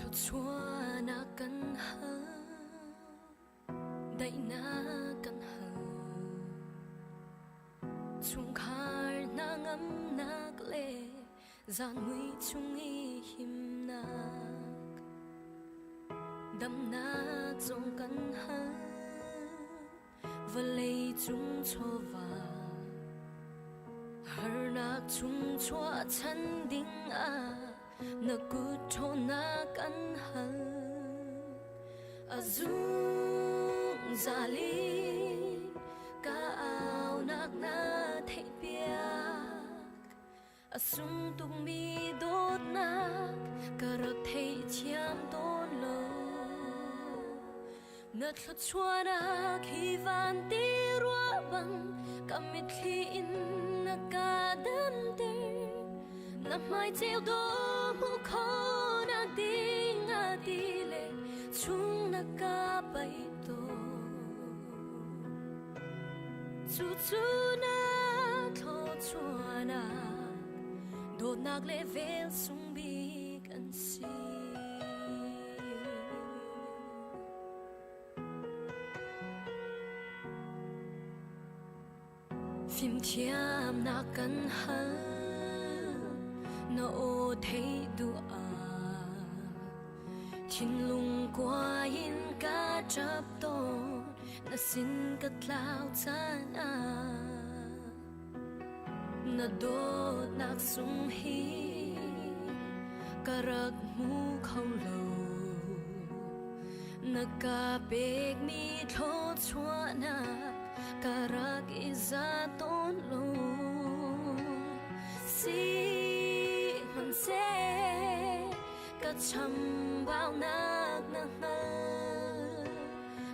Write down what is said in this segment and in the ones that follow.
lột xóa na căn hờ đầy na căn hờ chung khar na ngắm na lệ gian nguy chung y him na đâm na trong căn hờ và lấy chung cho và har na chung cho chân đinh à na cút cho na căn hờ azung zali ka ao nak na thấy biak asung tung mi đốt nak cả rực thấy chiam đốt lô nát lót chua na khi van ti rua băng kamit khi in na ka đam ter na mai treo đô mu khó na ding a đi lệ chung na ka bay to chu chu na tho chua na đốt nak lệ vel sung bi kan si phim thiam na căn hờ na ô thấy đua thiên lung qua in ca chấp tôn na xin cất lao chan na đốt nạc sung hi ca rắc mu khâu lâu na ca bếc mi thốt chua na karak iza ton lo si man se ka cham bao nak na nga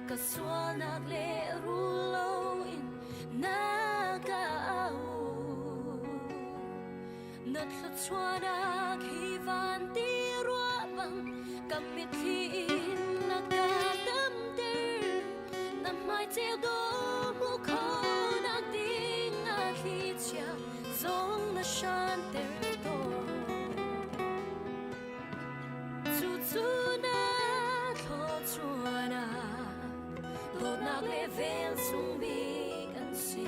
ka swal nak le ru lo in na ka au nat la chua na khi van ti rua bang kam mit khi in na ka dam ter na mai treo do zong na shan ter to chu chu na tho chua na đốt nak lệ vel sung bi kan si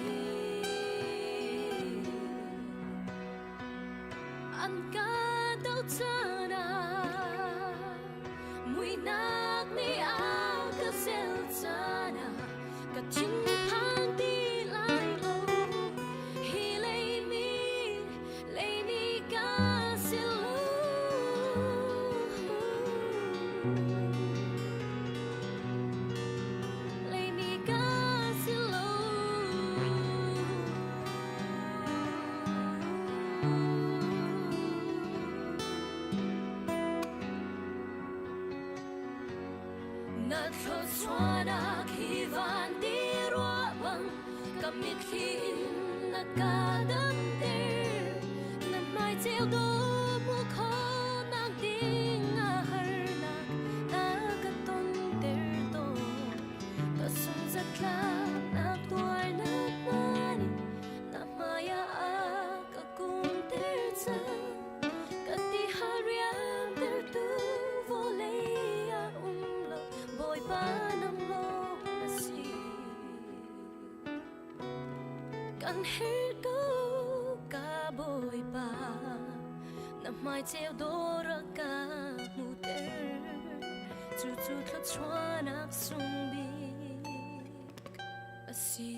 an ca đâu cha na mui nak ni ao ka sel cha na ka chin phang ti nát lót xóa na khi van ti rua băng cầm mít khi na ca đam ter na mai treo đô mu khó nang ding a har na ka ton ter to ka sung zat la na tuar na mani na maya a ka kum ter cha ka ti hariam ter tu volea boy pa nam lo na si kan her ko ka boy pa na mai treo do ra ka mu ter chu chu thla chua nak sung bi a si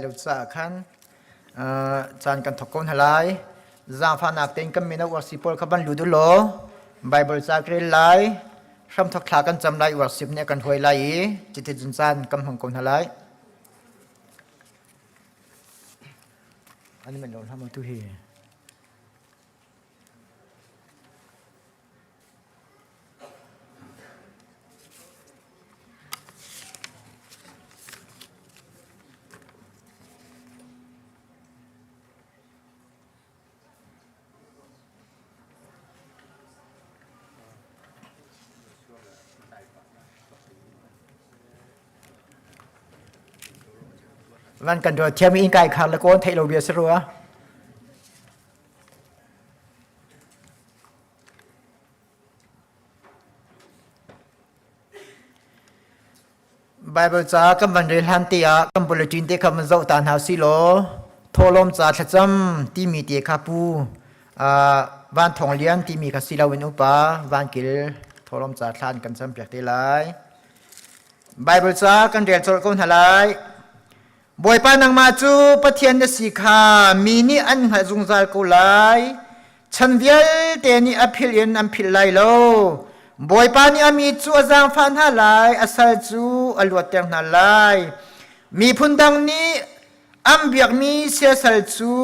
ลูกสาวขันจานกันทกคนหลายจางฟันนักเต็งกันมีนักวัสิปอลขบันลุดุโลไบเบิลจากเรียนไลรำทักทากันจำไลวัสิบเนี่ยกันหวยไลจิตจุนจานกำหังคนหลายอันนี้มันโดนทำมาทุเฮวันกันโดยเทียมอินไก่ขาดละโกนเทโลเบียสรัวไบเบิลจากัมบันเรลันเตียกัมบุลจินเตคำมันเจ้าตานหาสิโลโทลมจากขจำที่มีเตียคาปูวันทองเลี้ยนที่มีคาสิลาวินอุปาวันกิลโทลมจากทานกันจำเปียกเตลัยไบเบิลจากันเรียนสดคนหลายบอยปานังมาจูปะเทียนเดสิกามีนี่อันหาจุงซาลกุไลฉันเวียลเตนี่อภิเลียนอัมพิลไลโลบอยปานี่อามีจูอาจางฟันหาไลอาศัยจูอลวดเตียงนาไลมีพุนดังนี้อัมเบียกมีเสียสัลจู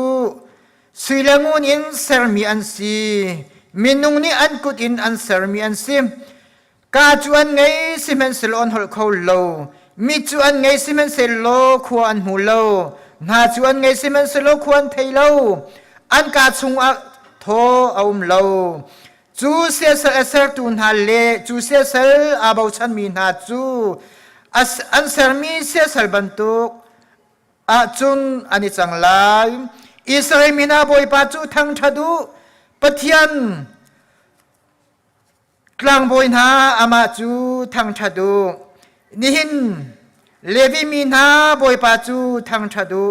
สุยเลงูนินเซอร์มีอันซีมินุงนี้อันกุดอินอันเซอร์มีอันซีกาจวนไงสิมันสลอนฮอลเขาโลมีจวนไงสิมันเซโลควรหูโลนาจวนไงสิมันเซโลควรเทโลอันกาชุงอักโทเอามโลจูเสียเซลเซอร์ตุนฮาเลจูเสียเซลอาบาวชันมีนาจูอันเซอร์มีเสียเซลบันตุกอาจุนอันนี้จังไลอิสราเอลมีนาบอยปาจูทั้งทัดูปะเทียนกลางบอยนาอามาจูทั้งทัดูนิหินเลวีมีนาบอยปาจูทั้งทัดู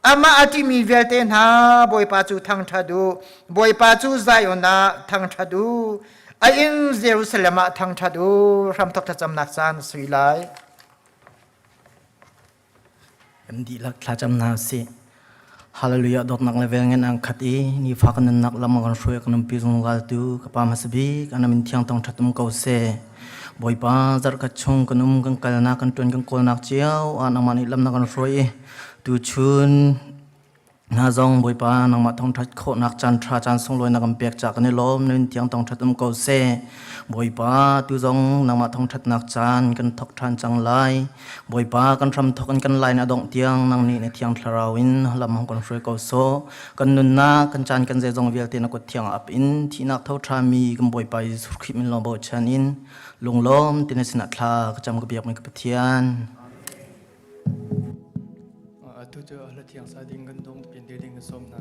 อามาอติมีเวลเตนาบอยปาจูทั้งทัดูบอยปาจูไซโอนาทั้งทัดูอาอินเยรูซาเล็มทั้งทัดูรำทักจำนักซานสุยไลกันดีลักทาจำนาสิฮาเลลูยาดอกนักเลเวงเงินอังคัดอีนี่ฟักนันนักลำกันช่วยกันพิจงกัลตูกับปามาสบีกันมินที่ยงต้องทัดมุกเอาเสบอยป้าจารกัดชงกันกันกัลนักกันตุนกันโกนักเจียวอานามันอิลำนักกันช่วยตูชุนนาจงบอยป้านักมาต้องทัดโคนักจันทราจันทรงลอยนักกันเปียกจากกันในลมนินที่ยงต้องทัดมุกเอาเสบอยป้าตูจงนักมาต้องทัดนักจันกันทกทันจังไลบอยป้ากันทำทกกันไลนาดงเตียงนังนี่ในเทียงทาราวินลำของกันช่วยเขาโซกันนุนนากันจันกันเจจงเวียลเตนักเทียงอับอินที่นักเท่าทรามีกันบอยป้าสุขิมินลองบอชันอินลงล้อมตินสินัทลากจำกระเบียบมันกับเทียนทุกเจ้าละเทียงสาดิงกันดงเป็นเดือดกันสมนะ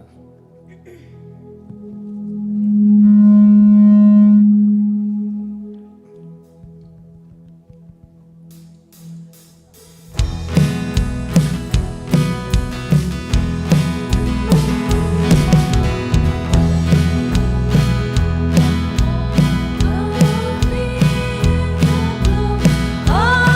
Oh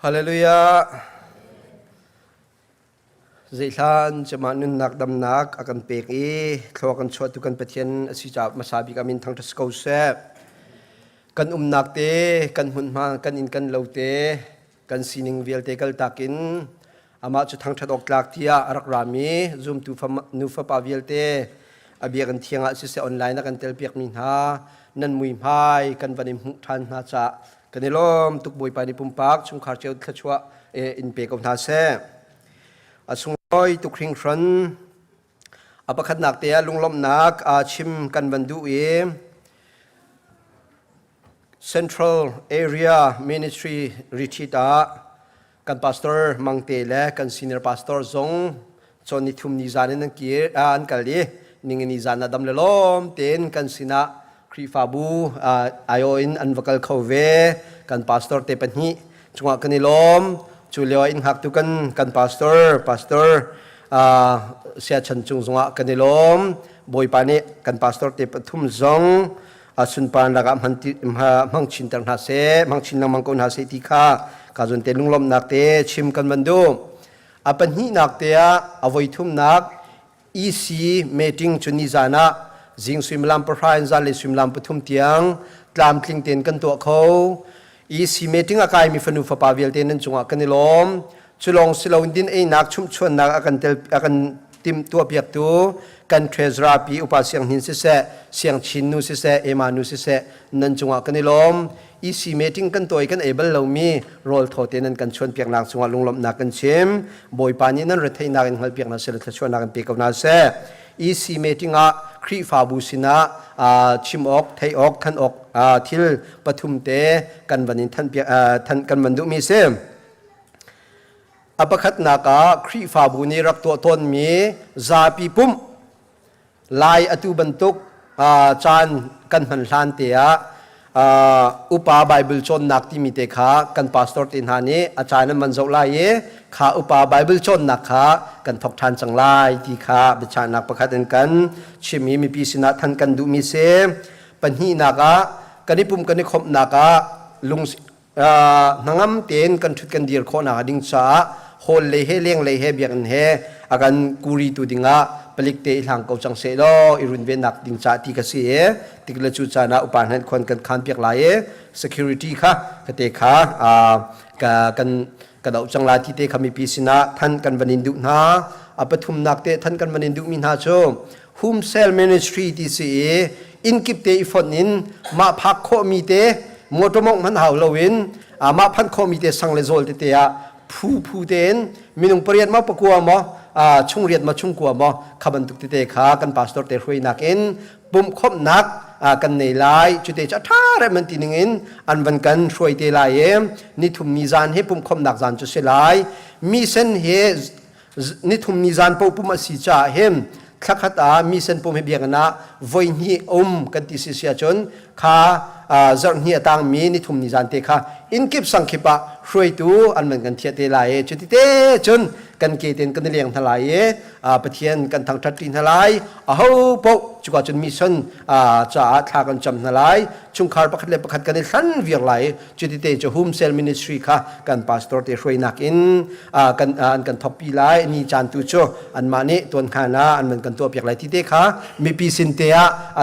ฮาเลลูยาใจท่านจะมานุนนักดำนักอากันเปกทว่ากันชวดทุกันเปทียนสิจามาสาบิกามินทางทัศกเสกันนักเตกันหุ่นมากันอินกันเลวเตกันสินิงเวลเตกัลตักินอามาจะทางทัดออกลากเทียรักรามีซูมตูฟนูฟปาเวลเตอาเบียกันเทียงอาศิเซออนไลน์นักกันเตลเปียกมินฮานันมุยพายกันวันนี้มุทันนาจะกันในลมตุกบวยไปในปุ่มปักชุงขาเจ้าทัชวะอินเปกofนาเซอาสุงลอยตุกริงฟรันอาปะขัดนักเตียลุงลมนักอาชิมกันบันดูCentral Area Ministry Retreat กันพาสตอร์มังเตเลกัน Senior Pastor ซงจนนิทุมนิจานินังเกียอันกัลลีนิงนิจานาดัมเลลมเต็นกันสินะครีฟาบูอายุอินอันวักลเขาเวกันพาสตอร์เตปันฮีจงกันนิลมจูเลียอินหักตุกันพาสตอร์เสียชันจุงจงกันนิลมบอยปานิกันพาสตอร์เตปทุมซงสุนปานระกับมังชินตังนาเซมังชินนังมังกุนนาเซติคากาจุนเตลุงลมนักเตชิมกันบันดูปันฮีนักเตะอวัยทุมนักEC meeting จุนิจานะจิงสวิมลำประพายน์ซาเลสวิมลำปทุมเตียงตามคลิงเตนกันตัวเขา EC meeting อากายมีฟนุฟปาเวลเตนนั้นจงอากันนิลมจุลองสิลาวินดินเอนักชุมชนนักอากันติมตัวเปียกตัวกันเทรซราปีอุปาเสียงหินเสเสียงชินนูเสเอมานูเสนั่นจงอากันนิลมEC meeting กันตัวกันเอเบลเรามีโรลโทเตนันกันชวนเปียกนางจงอาลุงลมนักกันเชมบอยปานี้นั้นรถไถนากันหัลเปียกนาเสลชวนนักกันเปียกนาเสEC meeting ครีฟาบูสินะชิมออกไทยออกขันออกทิลปทุมเตกันวันนี้ท่านเปียท่านกันมันดูมีเสอปขัดนักครีฟาบูนี้รับตัวตนมีซาปีปุ่มลายอตุบันตุกจานกันหันลานเตียอุปาไบเบิลชนนักที่มีเตขากันพาสตอร์ตินหานี้อาจารย์นั้นมันจะไล่ขาอุปาไบเบิลชนนักขากันทกทานจังไล่ที่ขาบิชานักประคัดกันชิมีปีศินาทันกันดูมีเสปัญหีนักกันนิปุ่มกันนิคมนักลุงนังมเตียนกันทุกกันเดียร์คนนักดิ้งจ้าโฮลเลเฮเลี้ยงเลเฮเบียกันเฮอากันกูรีตูดิงะผลิตเตหลังเกาจังเสดอิรุนเวนักดิ้งจ้าที่กษีติกเลจูจานาอุปาหันคนกันขันเปียกไหล security ค่ะกเตค่ะกันกระดาจังลาที่เตขมีปีศินะท่านกันบันินดุนาปทุมนักเตท่านกันบันินดุมินาโจหุมเซลมินิสทรีที่สีอินกิปเตอีฟอนินมาพักโคมีเตมอตมงมันหาวลวินมาพันโคมีเตสังเลโซลเตะผู้เตนมินุงเปรียนมาปะกัวมอชุงเรียนมาชุงกัวมอขบันตุกเตขากันพาสตอร์เตรวยนักเอ็นปุ่มคบนักกันในลายจุดเตจะท่าเรมันตินิงอันวันกันช่วยเตลายนิทุมนิจานให้ปุ่มคบนักจานจุดเสลายมีเส้นเฮนิทุมนิจานปุ่มมาสิจ่าเฮมขัดมีเส้นปุ่มให้เบียงนะวันนี้กันติสิเสียจนข้าจารย์ต่างมีนิทุมนิจานเตค่ะอินกิบสังคิปะช่วยตัวอันมันกันเทียเตลายจุดเตจนกันเกตินกันเลี้ยงทลายปะเทียนกันทางทัดตินทลายเอาปกจุกจนมีส่วนจะทากันจำทลายชุงคาร์ประคัดเล็บประคัดกันในขั้นเวียงไหลจุดเตจะโฮมเซลมินิสทรีค่ะกันพาสตอร์เตช่วยนักอินกันท็อปปีไลนี่จานตุโจอันมาเนตัวขานาอันมันกันตัวเปียกไหลที่เตค่ะมีปีสินเตีย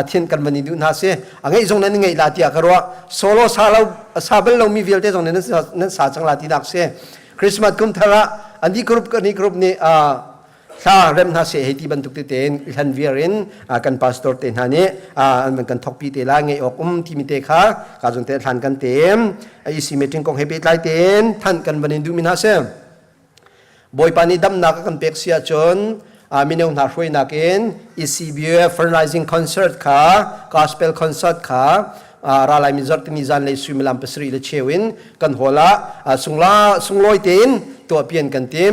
เทียนกันวันนี้ดูน่าเสียไงตรงนั้นไงลาติอาครัวโซโลซาเบลเรามีเวียลเตตรงนั้นสาจังลาติดักเสียคริสต์มาสกุมทาระอันนี้กรุ๊ปนี้ถ้าเริ่มน่าเสียเหตุบันทุกเตนทันเวียรินกันพาสตอร์เตนฮานี้มันกันทอกปีเตล่าไงออกที่มีเตค่ะการจงเตทันกันเต็มไอ้สิเมติงของเฮเบตไลเตนทันกันบันดูมินาเซมบอยปานิดัมนักกันเปกเสียจนมินเอาหน้าช่วยนักเอ็นECBF fundraising concert ค่ะ gospel concert ค่ะรายมิจารณ์นิจานเลยสุมิลัมเปสรีเลเชวินกันหัวละสุงลอยเตนตัวเปลี่ยนกันเต็ม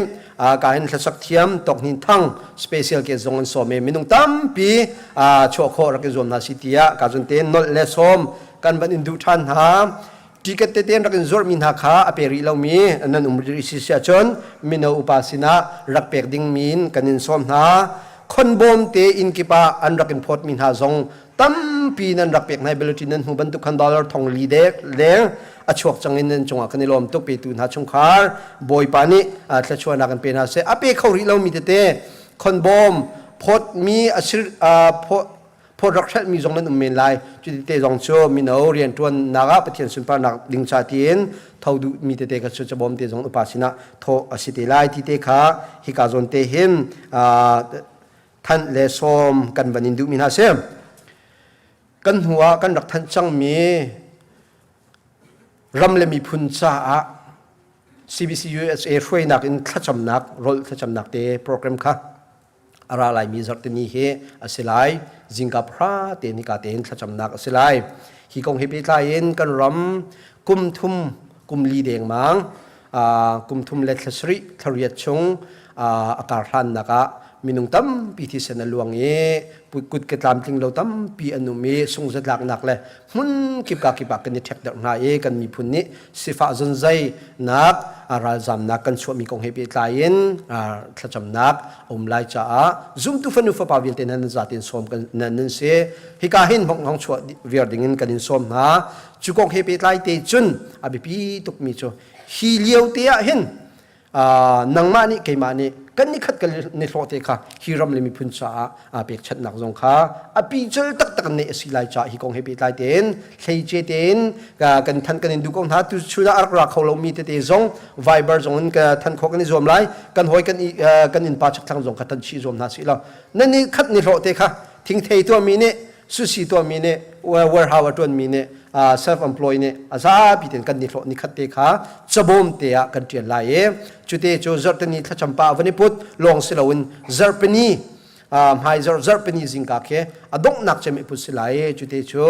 การเห็นสักเทียมตกนินทั้ง special เกจงอันสมัยมินุงตั้มปีโชว์โครักเกจงนาซิตียการจนเตนนอลเลสอมกันบันอินดูทันหาที่เกตเตนรักเกจงมินหาขาอเปรีเรามีนั่นริสิเซียชนมินเอาอุปาสินะรักเปกดิ้งมินกันอินสมหาคนบอมเตอินกิปาอันรักอินพอดมินหาจงตั้มปีนั้นรักเปกในเบลตินันหูบรรทุก$100ทองลีเดกเลง a chuak changin nen chunga kan lom tuk pe tu na chung khar boy pani thla chuana kan pe na se ape khori lo mi te khon bom phot mi asir phot rakshat mi jong nan men lai chu te jong chu mi no rian tuan naga pathian sun pa nak ding cha tien thodu mi te ka chu bom te jong upasina tho asite lai ti te kha hi ka zon te hin than le som kan banin du min ha se kan huwa kan rak than chang mi ram le mi phun cha a CBC USA free nak in thacham nak rol thacham nak te program kha ara lai mi zart ni he asilai jingka phra te ni ka te in thacham nak asilai hi kong he pe tlain kan ram kum thum kum li deng mang kum thum le thasri thariat chung akar hlan naka minung tam pi thi sen luang e kut ke tam tling lo tam pi anu me sung zat lak nak le mun kip ka kan ni thek dak na e kan mi phun ni sifa zon zai nak ara zam nak kan chho mi kong he pe tlain thacham nak lai cha a zoom tu fanu fa pa vil ten nan zatin som kan nan se hi ka hin hong hong chho wir dingin kan in som na chu kong he pe tlai te chun abi pi tuk mi cho hi lieu te a hin nang mani ke mani kan ni khat kal ni hlote kha hiram le mi phun cha a pek chat nak jong kha a pi chal tak tak ne silai cha hi kong he pi lai ten hlei che ten kan than kan du kong ha tu chuna ar ra kholo mi te zong viber zong ka than kho kan ni zom lai kan hoi kan in pa chak thang jong khatan chi zom na si la nan ni khat ni hlote kha thing thei to mi ne su si to mi ne warehouse to mi ne self employed ne aza biten kan ni hlo ni khatte kha chabom te a kan tian lai e chute cho zartani thachampa vani put long silawin zarpani hai zarpani jingka khe adong nak chemi put silai chute cho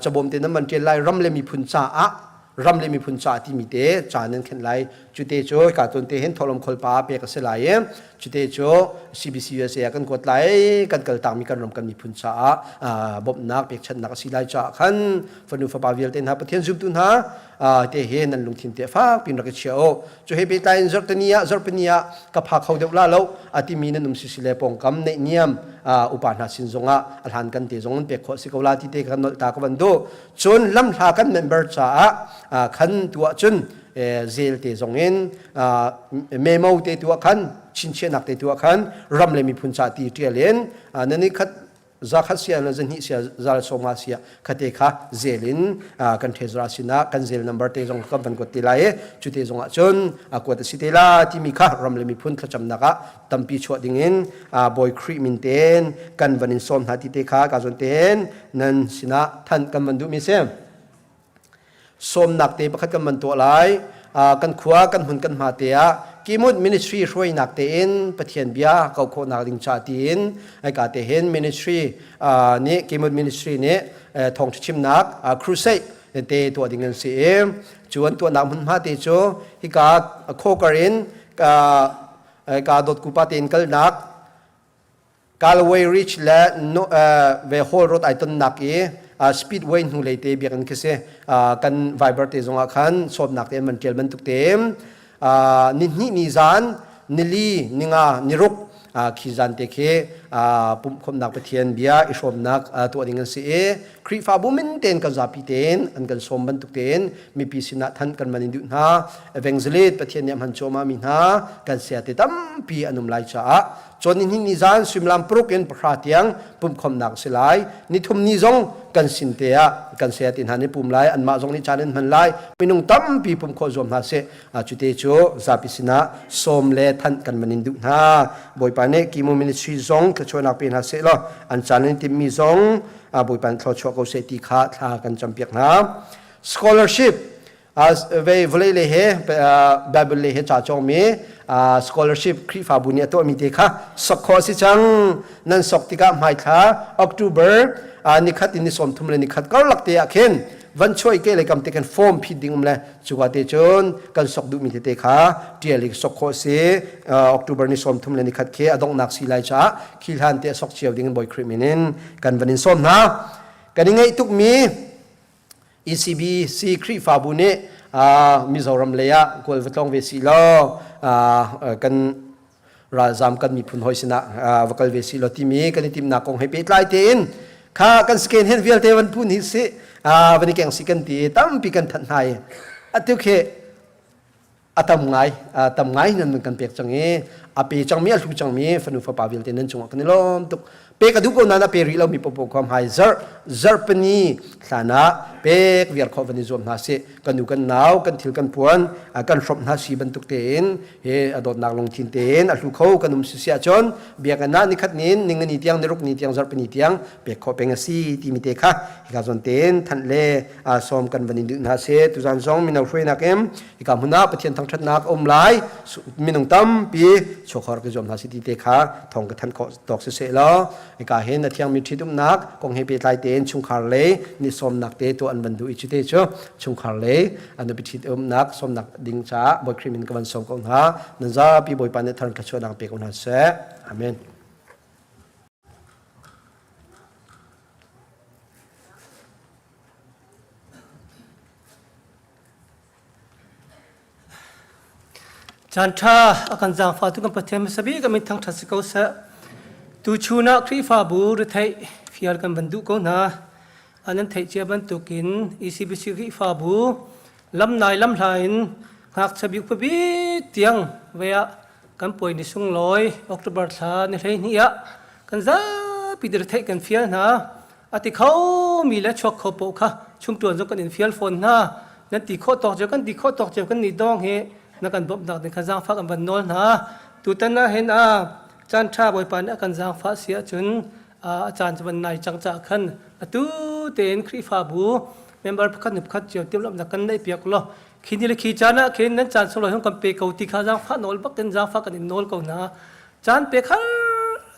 chabom te naman tian lai ramle mi phun cha a ramle mi phun cha ti mi te chanen khen lai chute cho ka ton te hen tholom khol pa pe ka silai e chute cho CBC USA kan kot lai kan kal tang mi kan rom kan mi phun cha bob nak pek chan nak silai cha khan fanu fa pavial ten ha pathian zum tun ha te he nan lung thin te fa pin rak cheo cho he be tain zarpania ka pha khau deu la lo ati mi na num si sile pong kam ne niam upana sin zonga alhan kan te zong pe kho si ko la ti te kan ta ka ban do chon lam tha kan member cha khan tua chun zel te zongin memo te tua khan chin che nak te tua khan ram le mi phun cha ti tialen nani khat zakhat sia na zan hi sia zal soma sia khate kha zelin kan thezra sina kan zel number te jong ka ban ko ti lai chu te jong a chon ko ta sitela ti mi kha ram le mi phun thacham naka tampi chho dingin boy khri min ten kan vanin som ha ti te kha ka zon ten nan sina than kan man du mi sem som nak te pakhat kan man to lai kan khuwa kan hun kan ma te a kimut ministry roi nak te in pathian bia kau kho nak ding cha tin ai ka te hen ministry ne kimut ministry ne thong chim nak crusade te to ding an se chuan to nam hun ma te cho hi ka kho karin ka dot ku pa ten kal nak Galway reach la no ve hol road aiton nak e speedway nu leite bian kese kan viber te zonga khan sob nak te man tel man tuk tem ni zan nili ninga niruk khizan te khe pum khom nak pathian bia isom nak to ding se e kri fa bumin ten ka zapi ten an kan som ban tuk ten mi pi sina than kan manin du na evangelist pathian yam han choma mi na kan sia te tam pi anum lai cha chonin ni zan simlam proken pratiang pum khom nak silai ni thum ni zong kan sintea kan sia tin han ni pum lai an ma zong ni chanen man lai minung tam pi pum kho zom na se chute cho zapi sina som le than kan manin du na boy pa ne ki mo ministry zong ka chona pe na se lo an chanen tim mi zong boy pan thlo chho ko se ti kha tha kan champiak na scholarship as ve vle le he bible le he cha chong me scholarship kri fa bu ni to mi te kha sakho si chang nan sok ti ka mai tha October ni khat ni som thum le ni khat kar lak te a khen van choi ke le kam te kan form phit ding le chuwa te chon kan sok du mi te kha tiali sakho se October ni som thum le ni khat ke adong nak si lai cha khil han te sok chiaw ding boy kriminin kan vanin som na kan ngai tuk mi ECB si kri fa bu ne Mizoram leya kol vatlong ve si lo kan razam kan mi phun hoi sina vakal ve si lo ti mi kan tim na kong he pe tlai te in ข้ากันสแกนเห็นเวลเทวันพูนฮิสิวันนี้แกงสิกันตีตั้มปีกันทันไห้อัตุเคตำไงนั่นมันกันเปียกจังเอปีจังมีลูกจังมีฟันุฟ้าปาวิลเทนันจงกันนี่ล้อมตุกเปกดูก็นั่นเปรีเรามีปกความหายซาร์ปนีฐานะเปกวิอาร์คอวันนี้จอมนาเสกันดูกันหนาวกันทิลกันปวนกันรบนาสีบรรทุกเตนเฮอดนักลงทินเตนลูกเขากันนุ่มเสียจนเบียกันนั่นนิคัดนินนิงนิที่ยังนิรุกนิที่ยังซาร์ปนีที่ยังเปกเขาเป็นสีที่มีเตค่ะอีกาจนเตนทันเล่สอมกันวันนี้ดูนาเสตุจันซองมินาช่วยนักเอ็มอีกามุนาปะเทียนทั้งชัดนักอมไลมินุงตั้มปีโชคฮาร์กจอมนาสีที่เตค่ะทองกันทันขอตอกเสียแล้วอีกาเห็นที่ยังมีที่ดุมนักกองเฮปิไลเตนชุงคาร์เลนิสอมนักเตตัวอันบันดูอิจิเตชัวชุงคาร์เลอันดูปิชิตนักสมนักดิงจ้าบอยครีมินกับวันสองกองหานั่นจ้าปีบอยปานเนทันกระชวนังเปกอนหาเสอาเมนจันทราอาการจางฟ้าทุกคนประเทศสบีก็มีทั้งทัศน์เกษตรตูชูนักครีฟ้าบูหรือไทยฟิอาร์กันบรรดุก็นะอันนั้นไทยเจียบันตุกินอีซีบิซิครีฟ้าบูลำนายลำลายหากสบีกบีเตียงเวียกันป่วยในสุ่งลอยออกตุบาร์ธาในไทยนี้กันจะปีเดอร์ไทยกันฟิอานะอาทิเขามีและช็อกเขาโปค่ะชุ่มตัวจนกันอินฟิอาร์ฝนนะนั่นตีข้อตอกเจอกันตีข้อตอกเจอกันนี่ดองเฮนักการบบดักในขจางฟ้ากันบันนอลนะตุตันนะเห็นจันทราบอยปานกันจางฟ้าเสียจนอาจารย์จะบรรณาจังจากขันตูเตนครีฟ้าบูเมมเบอร์พักหนุบขัดเจียวเตรียมรับนักกันได้เปียกล้อขีนี่เลยขีจานะขีนั้นจานสลายห้องกันเปกเอาตีขจางฟ้านอลบักกันจางฟ้ากันอินนอลก็นะจานเปกขัน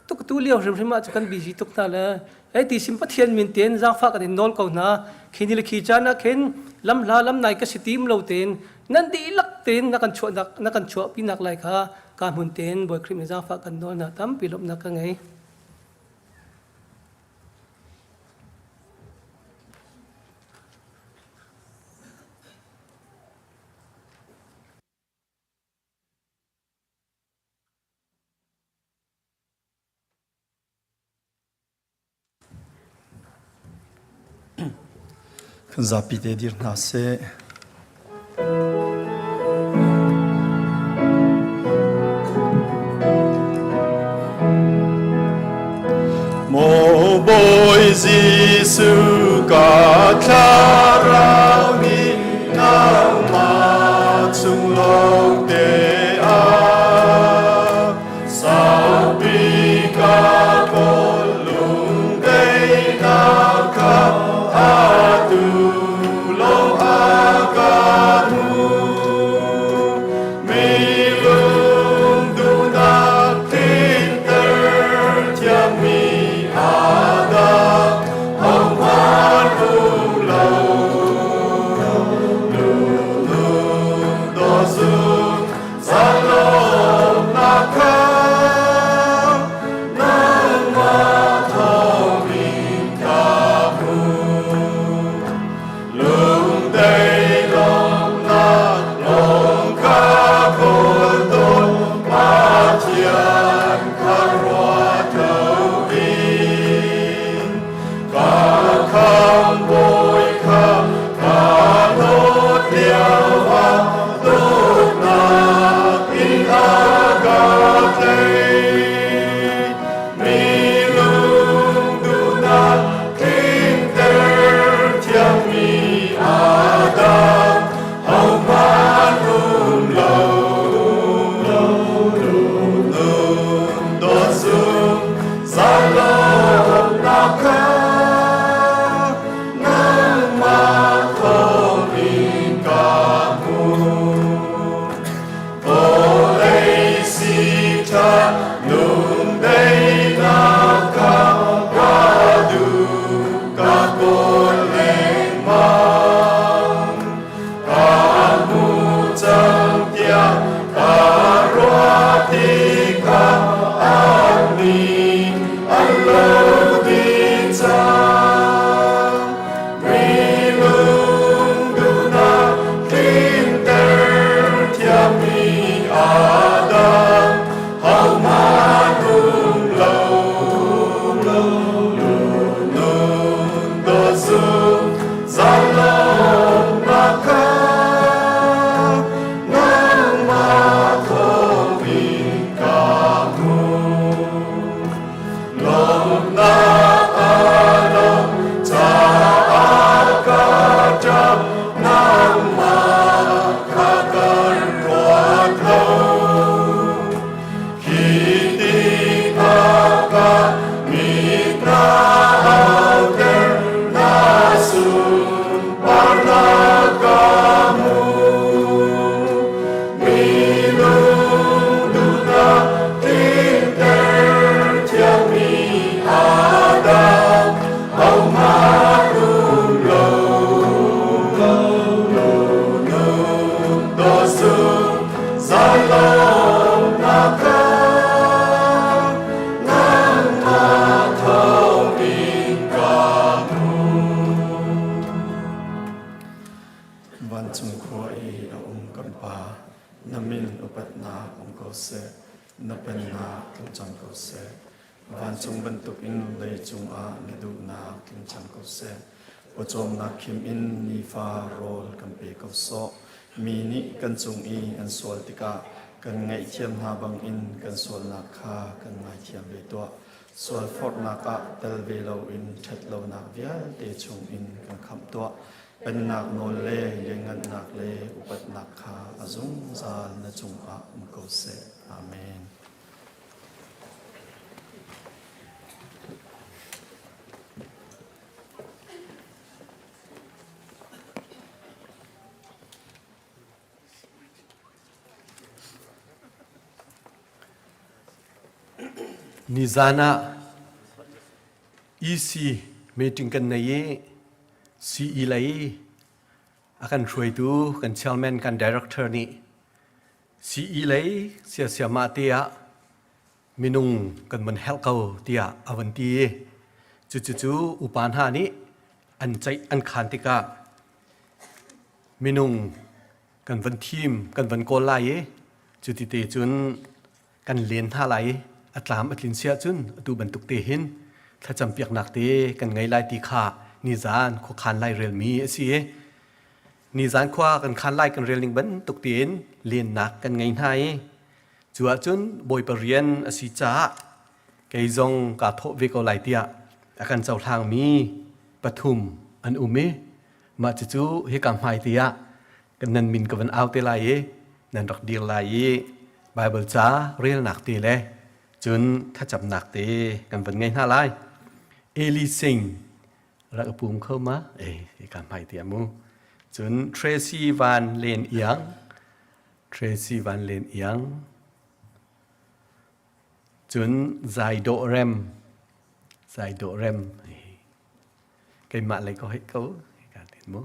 ตุกตูเลี้ยวริมๆจะกันบีจีตุกนั่นเลยไอ้ตีสิมพัทเทียนมินเตียนจางฟ้ากันอินนอลก็นะขีนี่เลยขีจานะขีลำลาลำนายก็สิตีมเราเตนนั่นดีลักเตนนักกันชัวนักกันชัวปีนักไรค่ะการหุ่นเตนบอยครีมจางฟ้ากันนอลนะตั้มปีลบนักกันไงZapite dir nase Mo boy Giêsu ka tharau ni nang ma chung long te a sao bi ka con lung dei na ka a tu lo a ka mu mi lung du na tin ter tiang mi a da ông hoan hùng lâu namin upat na om ko se napan na tung chang ko se van chung bentuk in lei chung a medu na tung chang ko se ochom na kim in ni fa rol kam pe ko so mi ni kan chung i an sol tika kan ngai thiam ha bang in kan sol na kha kan ngai thiam le to sol fort na ka tel ve lo in that lo na vial te chung in kan kham toเป็นนักโนเลยังงันนักเลอุปนักขาอซุงซาลนจงอาอุมโกเซอาเมนนิซานะอีซีเมติงกันในเยซีอีไลakanช่วยดูกันเชลแมนกันดีเรคเตอร์นี่ซีอีไลเสียมาเตียมินุงกันมันเฮลเกาเตียอวันตีจู่อุปานหานี้อันใจอันขันติกามินุงกันวันทีมกันวันโกลไลจุดเตจุนกันเลียนท่าไหลอัตลามอัตลินเสียจุนดูบรรทุกเตหินถ้าจำเปียกหนักเตกันไงไลตีขานิจานขคันไล่เรียลมีสินิจานขวากันคันไล่กันเรียลลิงบันตุกเตียนเลียนหนักกันไงไทยจัวจุนบอยปเรียนอสิจ้าไกจงกาโทเวกเอาไลเตียอาการเจ้าทางมีปฐุมอันอุเมมาจูเฮกัมไฮเตียกันนันมินกับวันเอาเตไลนันรักเดียไลไบเบิลจ้าเรียลหนักเตเลยจุนถ้าจับหนักเตกันวันไงท่าไลเอลิซิงรักปุ่มเข้ามาการไปเตียมูจนเทรซี่วันเลนเอียงจนไซโดเรมเกี่ยมาอะไรก็ให้เขาการเตียมู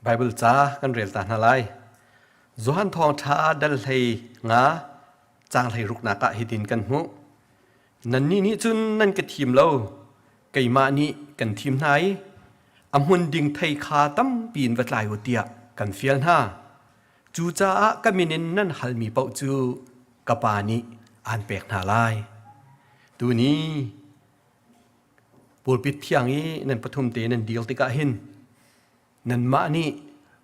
ไบเบิลจ้ากันเรียลตาอะไรจวนทองท้าดัลไทงาจางไทรุกนากะฮิดินกันหูนันนี่จุนนั่นก็ทีมเราไก่มานี่กันทีมไหนอำหุ่นดิ่งไทยคาตั้มปีนวัดลายหัวเตียกันเฟียนห้าจูจ้าก็มีนินนั่นหัลมีเป่าจูกะปานี่อ่านแปลกหนาลายดูนี้ปูปิดเพียงนี้นั่นปฐุมเตนั่นเดียวติกะหินนั่นมานี่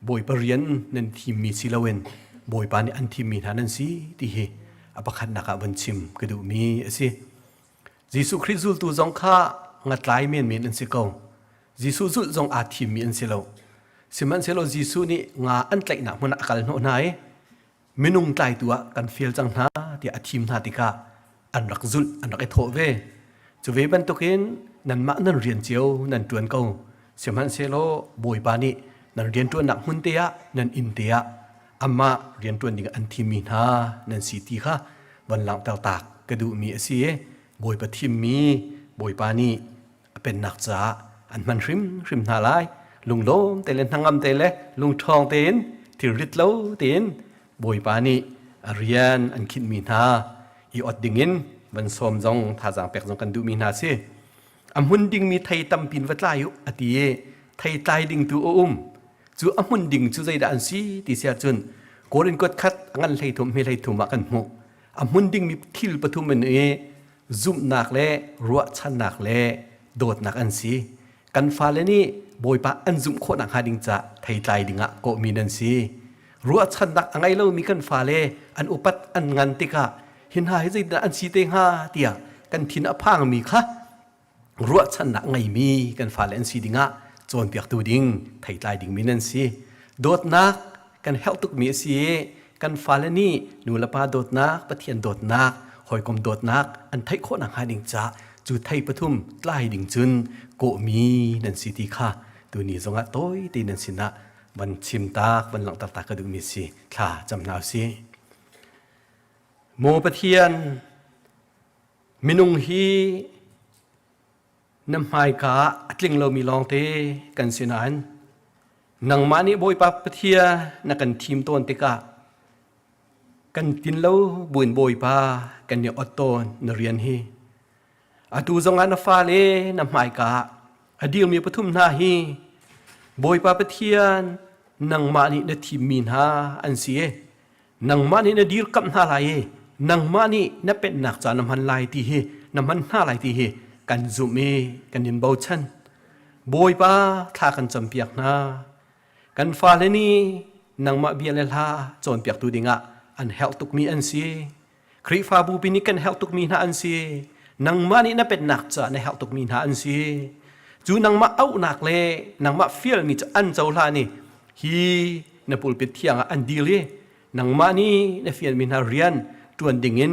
บอยปเรียนนันทีมมีสิลาเวนบอยปานี่อันทีมมีฐานันสีที่เฮอปขัดนักบัญชิมกระดูมีสิยิสุคริสต์ตูจงข้างัดไลเมียนอันสิกงยิสุจุจงอาทีมมีอันสิโลสิมันสิโลยิสุนี่งาอันไกลหนักมันอักลโนนายมินุงไกลตัวกันเฟียลจังหาที่อาทีมนาติกาอันรักจุลอันรักไอโถเวจะเวบันตุกินนันมานันเรียนเจียวนันจวนกงสิมันสิโลบอยปานี่นันเรียนตัวหนักหุ่นเตียนันอินเตียอามาเรียนตัวนี้อันทีมีนานันสีตีค่ะวันหลังเต่าตากกระดูมีเสียบอยปะทีมีบอยปานีเป็นนักจ้าอันมันริมนาลายลุงโลมเตเลนทางงำเตเลลุงทองเตนที่ริดเล้าเตนบอยปานีเรียนอันคิดมีนาอีอดดิ่งินวันสมจงท่าจางแปกจงกันดูมีนาเสียอันหุ่นดิ่งมีไทยตำปินวัดลายุอดีไทยตายดิ่งตัวจูอมุนดิ่งจูใจด่านสีที่เสียจนโกรินกดคัดงั้นเลยทุ่มไม่เลยทุ่มมากันหูอมุนดิ่งมีทิลปฐุมเป็นซุ่มหนักเล่รัวชันหนักเล่โดดหนักอันสีกันฟ้าเลนี่บอยปะอันซุ่มโคหนักหาดิ่งจะไทยใจดิ่งอ่ะก็มีนันสีรัวชันหนักอังไงเล่ามีกันฟ้าเล่อันอุปัตอันงันติกะเห็นหายใจด่านสีเตงหาเตียกันทินอพังมีค่ะรัวชันหนักไงมีกันฟ้าเลนสีดิ่งอ่ะจนเปียกตัวดิ่งไทยใจดิ่งมีนันสีโดดนักกันเฮลตุกมีสีกันฟ้าเลนี่นูละปาโดดนักปะเทียนโดดนักหอยกลมโดดนักอันไทยโคหนังหาดิ่งจ้าจูไทยปฐุมใกล้ดิ่งจุนโกมีนันสีตีค่ะตัวนี้จงอาต้อยตีนันสินะวันชิมตากวันหลังตากระดูมีสีค่ะจำนาวสีโมปะเทียนมินุงฮีน้ำหายกาอัดลิงเรามีลองเตกันสินันนังมานี่บอยปะปะเทียนักกันทีมต้นติกะกันตินเล่าบุญบอยปากันเนี่ยอดโตนนเรียนฮีอาตูจงอันฟ้าเลน้ำหายกา อดีลมีปฐุมนาฮีบอยปาปเทียนนังมานีนทีมีนหาอันเสียนังมานีนดีลกับนาลายนังมานีนเป็นนักจานำหันลายตีเฮนำหันหน้าลายตีเฮกันจุเมกันยินเบาชันบอยปาท่ากันจำเปียกนากันฟ้าเลนี่นังมาเบียเลลาจนเปียกตูดิงะอันเฮลตุกมีอันเสียคริฟาบูปินิกันเฮลตุกมีนาอันเสียนังมานีนเป็นนักจานเฮลตุกมีนาอันเสียจูนังมาเอาหนักเลยนังมาเฟียลมีจะอันเจ้าลานี่ฮีนปุลปิดเทียงอันดีเลยนังมานี่นเฟียลมีนาเรียนตวนดิ่งิน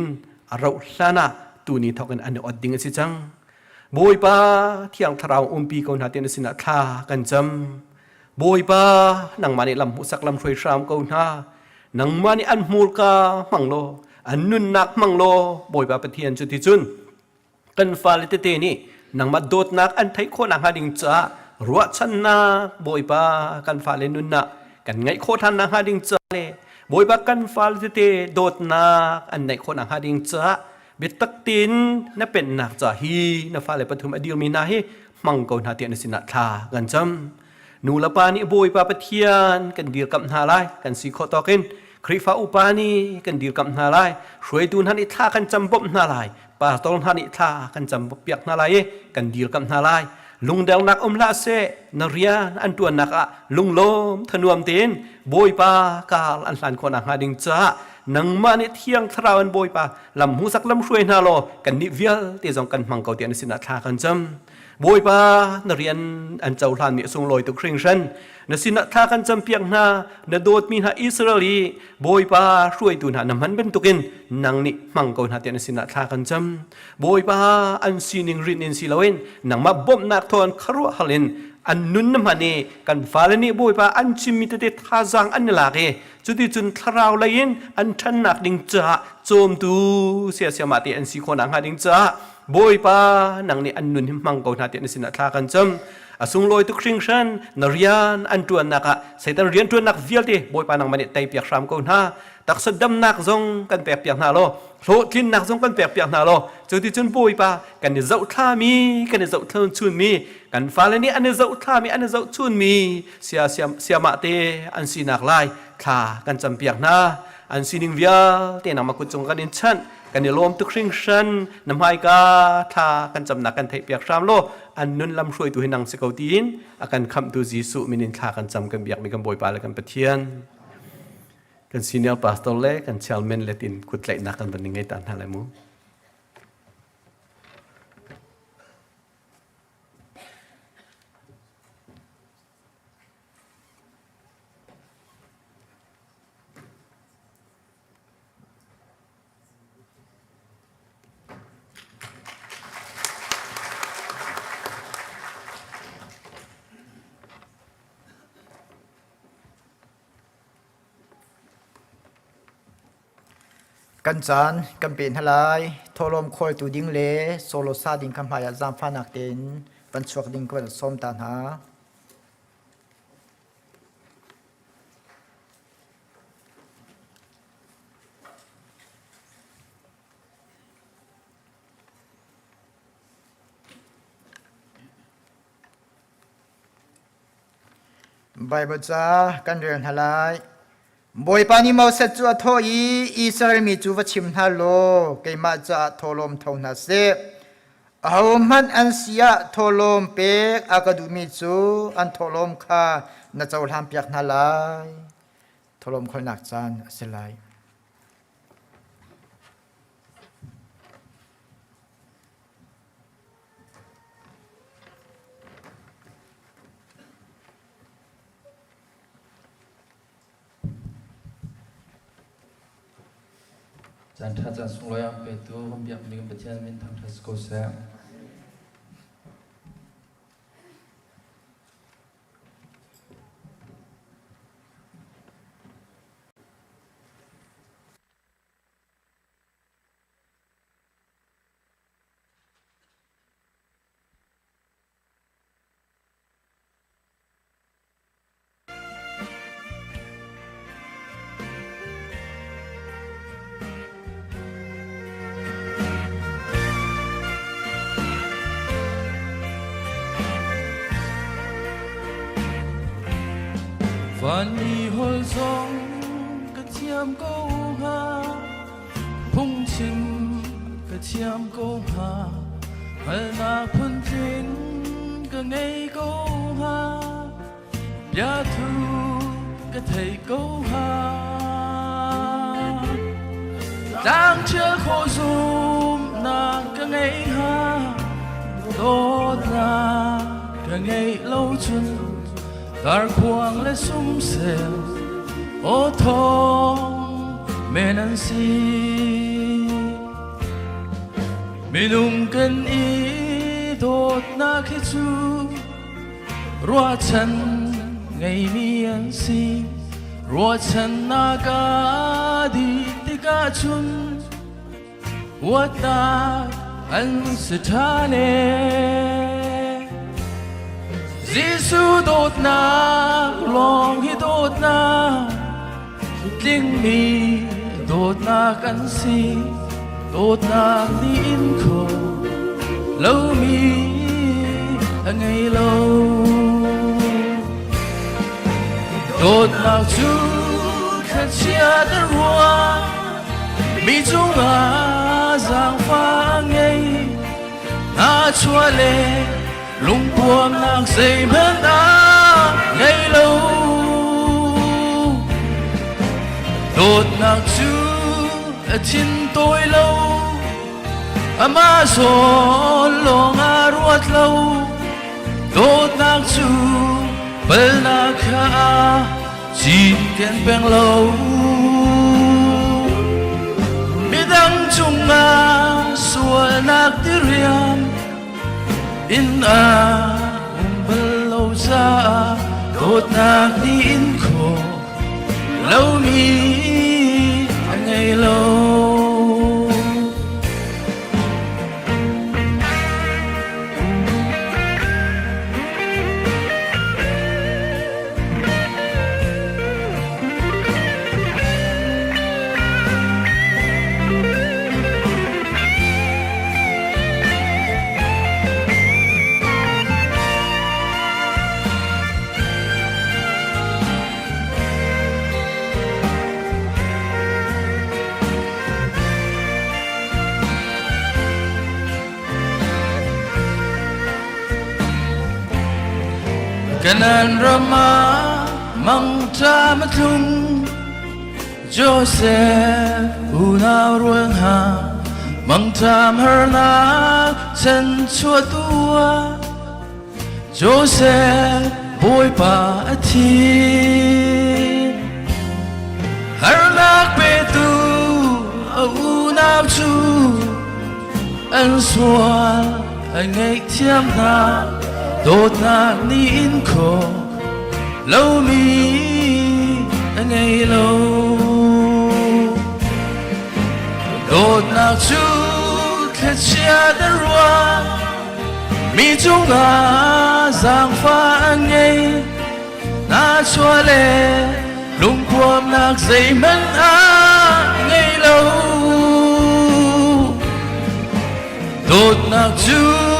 เราลานะตัวนี้เท่ากันอันอดดิ่งสิจังบอยปาเที่ยงทราวปีกอนหาเตียนสินะท่ากันจำบอยปานังมานี่ลำหุสักลำช่วยสามกอนหานังมานี่อันมูลกามังโลอันนุนนักมังโลบอยปาปะเทียนจุดที่จุนกันฟาลิเตนี่นังมาโดดนักอันไทยโคนังหาดิงจ้ารัวชันนาบอยปากันฟาเลนุนนักกันไงโคทันนังหาดิงจ้าเลบอยปากันฟาลิเตโดดนักอันไงโคนังหาดิงจ้าเบ็ดตักตินนั่นเป็นนักจ้าฮีนั่นฟาเลปฐุมอดีลมีนาฮีมังกรหาเตียนสินะทากันจำนูละปานี่บอยปาปะเทียนกันเดียกับนาลายกันสีโคตอกินคริฟาอุปานีกันเดียกับนาลายช่วยดูนันอิท่ากันจำบบนาลายป่าตองหันอิท่ากันจำเปียกนาลายกันเดียกับนาลายลุงเดลนักอมลาเซนเรียนอันตัวนักอะลุงลมทนวมเต็นบอยปากาลอันหลานคนหาดิงจ้านังมาเนเที่ยงทราวันบอยปาลำหูสักลำช่วยนาโลกันนิเวียลเตจงกันมังเกาเตียนสินาทากันจำบอยปานเรียนอันเจ้าหลานมีทรงลอยตุคริงชันนสินะทากันจำเปียงนานโดดมีหาอิสราเอลีบอยปาช่วยตุนหานำมันเป็นตุกินนังนิมังเกาหาเตียนสินะทากันจำบอยปาอันซีนิงรินอินสิลาเวนนังมาบ่มนักทอนครัวฮัลินอันนุนน้ำมันเนกันฟ้าเลนี่บอยปาอันชิมิตเตท่าจังอันนี่ลาเกจุดที่จุนทราวเลยนอันทันนักดิงจ้าโจมตูเสียเสียมาเตอันสีคนนังหาดิงจ้าบอยปานังนี่อันนุนหิมังเกาหาเตียนสินะทากันจำอสุงลอยตุคริงชันนเรียนอันตัวนักะใส่ตันเรียนตัวนักเวียลตีบอยปานังมันเตยเปียกสามคนฮะตักสะดำนักซงกันเปียกนาโลโลทินนักซงกันเปียกนาโลจุดที่จุนบอยปากันเนี่ยเจ้าท่ามีกันเนี่ยเจ้าเทินชุนมีกันฟ้าเลนี่อันเนี่ยเจ้าท่ามีอันเนี่ยเจ้าชุนมีเสียมาเตอันสีนักไล่ท่ากันจำเปียกนาอันสีนิงเวียลเตนังมากุจงกันอินชันกันเนี่ยลมตุคริงชันน้ำไฮกาท่ากันจำนักกันเทเปียกสามโลอันนุนลำช่วยตัวให้นางสกาวตีนอาการคำตัวจีสุมินินท่ากันจำกันเบียกมีกันบอยปาและกันปะเทียนกันซีเนียร์พาสตอร์เล่กันเชลเมนเลตินกุดไหลนักกันเป็นยังไงตามท่าไรมูกันจานกันเป็นทลายทอลมคอยตูดิ้งเลโซโลซาดิ้งคำพายาจามฟานักเต็นปันชวกดิ้งกันส้มตานหาไบเบิลจ้ากันเรียนทลายบอยปานิมาเสจัวทออีอิสราเอลมีจูวชิมฮัลโลเกมาจาทอลมทองนาเซเอามันอันเสียทอลมเปกอากาดูมิจูอันทอลมคานาจาวลามเปียกนาลายทอลมคนนักจานเสลาย จันทร์จันทร์สงลอยอัมเปตัวผมอยากมีกันประเทศมินทางทัสโกเซ Ani hol song ka chiam ko ha Phung chim ka chiam ko ha Hal na phun tin ka ngay ko ha Ya thu ka thầy ko ha Đang chưa khổ zoom na ka ngay ha Đốt na ka ngay lâu chun Dar quang le sum sel O thong menan si Minung kan i dot na khi chu Rua chan ngay mi an si Rua chan na ka di ti ka chun Wat na an sithane Giêsu đốt na lòng hi đốt na Linh mi đốt na căn si đốt na ni in khổ lâu mi ngày lâu đốt na chú khát chia đất rùa mi chung à giang pha ngay na chua lệ lung buông nàng dây bên ta ngày lâu đột nàng chú ở trên tôi lâu mà gió lo ngã ruột lâu đột nàng chú bel nàng khá chỉ kén beng lâu biết đắng chung ngã xuôi nạc tiếng riêng in bel lâu ra đột nạc đi in khổ lâu mi ngày lâu Kanan Rama Mangta Matung Joseph Una Ruang Ha Mangta Herna Sen Chua Tua Joseph Boy Pa Ati Herna Petu Una Chu An Sual An Ngay Tiam Na đốt nạc ni in khổ lâu mi ngày lâu đốt nạc chú khát chia đất rùa mi chung à giang pha ngay na chua lệ lung quam nạc dây men ngày lâu đốt nạc chú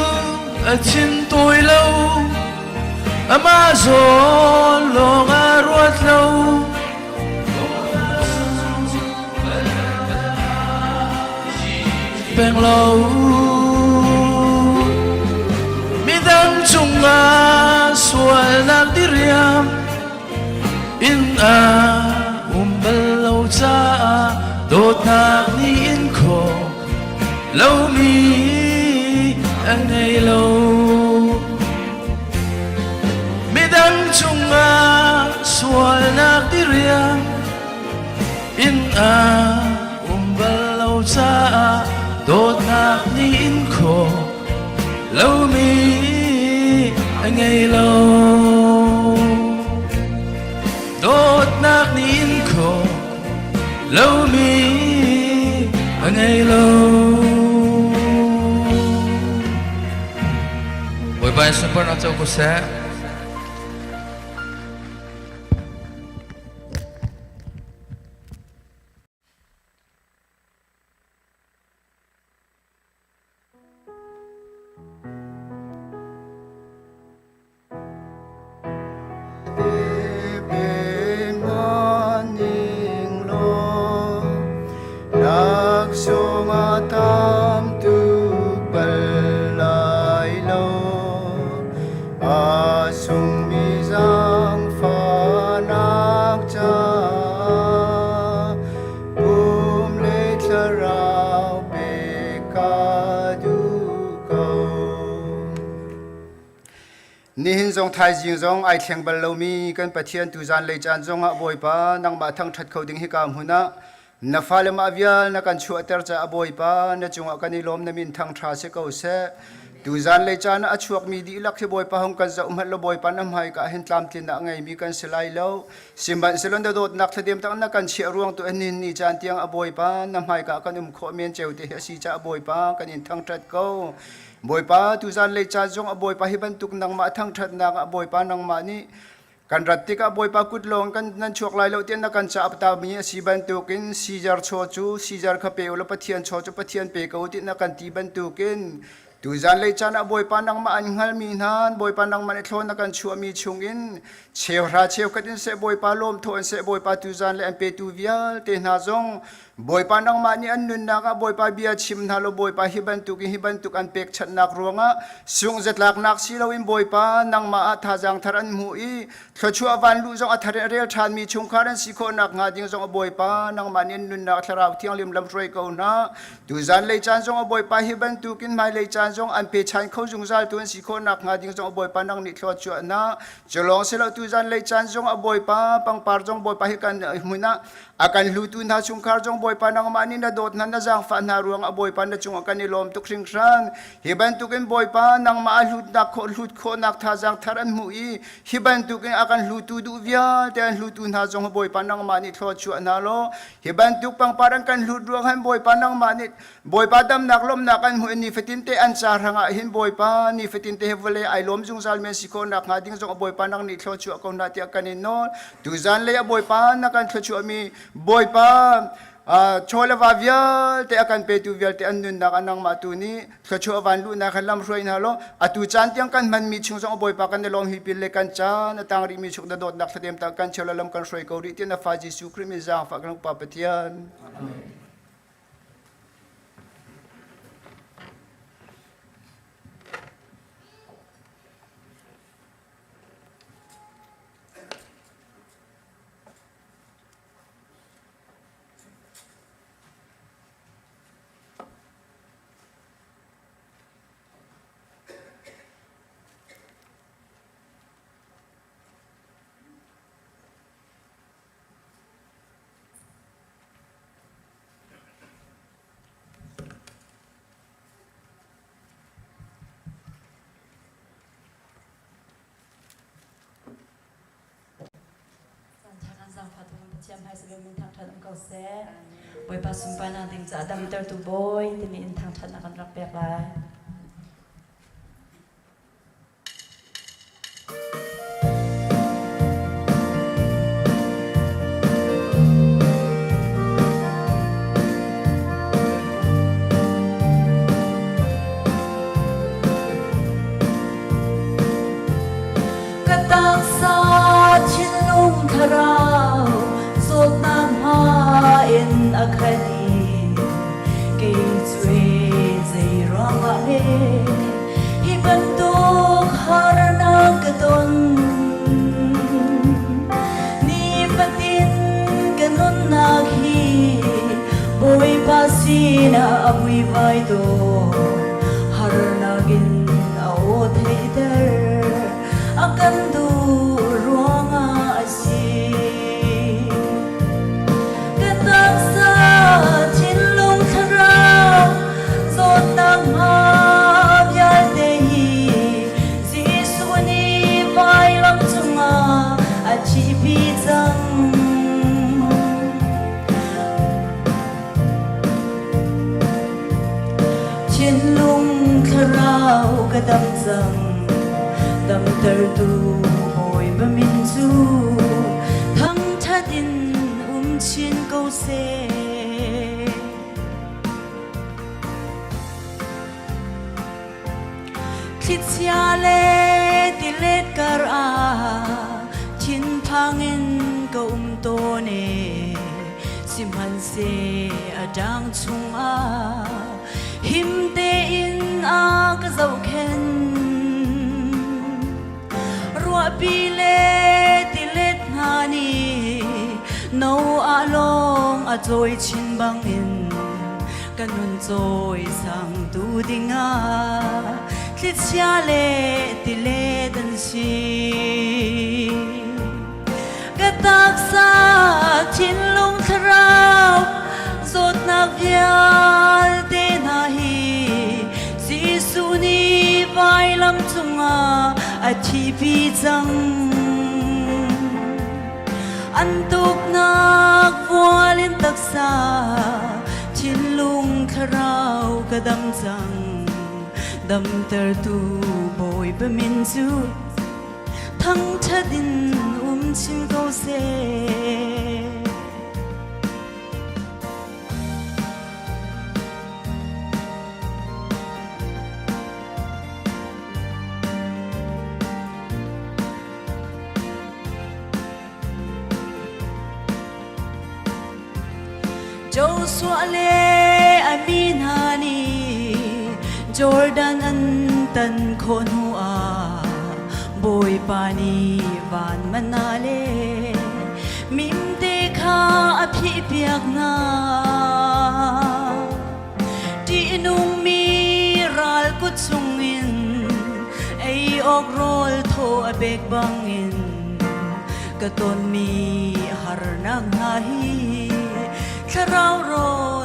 ở trên tôi lâu mà gió lo ngã ruột lâu beng lâu mi đắng chung à xuôi nạc đi riêng in bel lâu cha đốt nạc ni in khổ lâu mi ngày lâu mi đắng chung à xuôi nạc đi riêng in bel lâu cha đốt nạc ni in khổ lâu mi ngày lâu đốt nạc ni in khổ lâu mi ngày lâu Buổi bài xuân bận cho cô sẽ zong thai jing zong ai theng bal lo mi kan pathian tu zan le chan zong a boi pa nang ma thang that khoding hi kam huna na fale ma vial na kan chu ater cha boi pa na chung kan ni lom na min thang tha se ko se tu zan le chan a chuak mi di lak hi boi pa hong kan za lo boi pa nam hai ka hen tlam tin na ngai mi kan selai lo simban selon da dot nak thadem tak na kan chi ruang tu anin ni chan tiang a boi pa nam hai ka kan kho men cheu te si cha boi pa kan in thang that ko boi pa tu zan le cha jong a boi pa hi ban tuk nang ma thang that na a boi pa nang ma ni kan ratika boi pa kut long kan nan chuak lai lo tian na kan cha apta mi si ban tukin si jar cho chu si jar kha pe lo pathian cho chu pathian pe ko ti na kan ti ban tukin tu zan le chan a boi pa nang ma an ngal mi nan boi pa nang ma ne thlon na kan chu mi chungin cheu ra cheu katin se boi pa lom thon se boi pa tu zan le an pe tu vial te na zong boi pa nang ma ni an nun na ka boi pa bia chim na lo boi pa hi ban tuk an pek chat nak ronga sung zet lak nak si lo in boi pa nang ma a tha jang tharan mu i thchu awan lu zong a thare rel than mi chung kharan si kho nak nga ding zong boi pa nang ma ni nun na tharau thiang lim lam roi ko na tu zan le chan zong boi pa hi ban tukin mai le chan zong an pe chan kho jung zal tun si kho nak nga ding zong boi pa nang ni thlo chu na cholong se lo tu zan le chan zong boi pa pang par zong boi pa hi kan huna akan lutu na chung khar jong boi pa nang mani na dot na jang fa na ruang a boi pa na chung akan ni lom tuk ring ran hiban tukin boi pa nang ma lut na kho nak tha jang tharan mu i hiban tukin akan lutu du via ten lutu na jong boi pa nang mani thlo chu na lo hiban tuk pang parang kan lut ruang han boi pa nang mani boi pa dam nak lom na kan hu ni fitin te an char hanga hin boi pa ni fitin te hevole ai lom jung zal men sikon nak nga ding jong boi pa nang ni thlo chu ko na ti akan ni no tu zan le boi pa na kan thlo chu mi boi pa chola va vial te akan pe tu vial te annun na kanang matuni thcho van lu na khalam roi na lo atu chan tiang kan man mi chung song boi pa kan lom hi pil le kan cha na tang ri mi chuk da dot nak thadem ta kan chola lam kan roi ko ri te na fa ji su kri mi za fa kan pa patian hai se min thang than ko se boi pa sum pa na ding cha dam ter tu boy tin in thang than kan rak pek lai katang sa chin lung tharau zot nam ha in akhani ke chwe zai rang a ne hi ban to khar na ka ton ni patin kanon na hi boi pa si na abui vai do har na gin a o thei der akan du ruanga asi katang sa chin lung tharau zot nang ha vyal te hi jisu ni vai lam chunga a chi pi chang chin lung tharau kadam chang dam ter tu hoi ba min chu thang thadin chin câu se khit sia le ti let kar a chin phangin ko to ne simhan se adang chung a him te in a ka zau khen ruwa pi le ti let na ni no along a joy chin bang in kanun joy sang tu dinga ติชาเลติเลดันชีกะตักษาชินลงทราวสดนักยาลเตนาฮีสิสุนีไวลำจุงอาชีพีจังอันตุกนักวัวลินตักษาชินลุงคราวกะดำจังดำเตอร์ตูบอยบะมินจูทั้งชะดินชินเกาเซโจสวาเลอามินฮานีจอร์แดนอันตันคนหัวบอยปานีวานมันนาเลมิมเตคาอภิเปียกนาที่นุ่งมีรัลกุศงอินไอออกโรลโทอเบกบังอินกะตนมีหารนักนาฮีคราวโร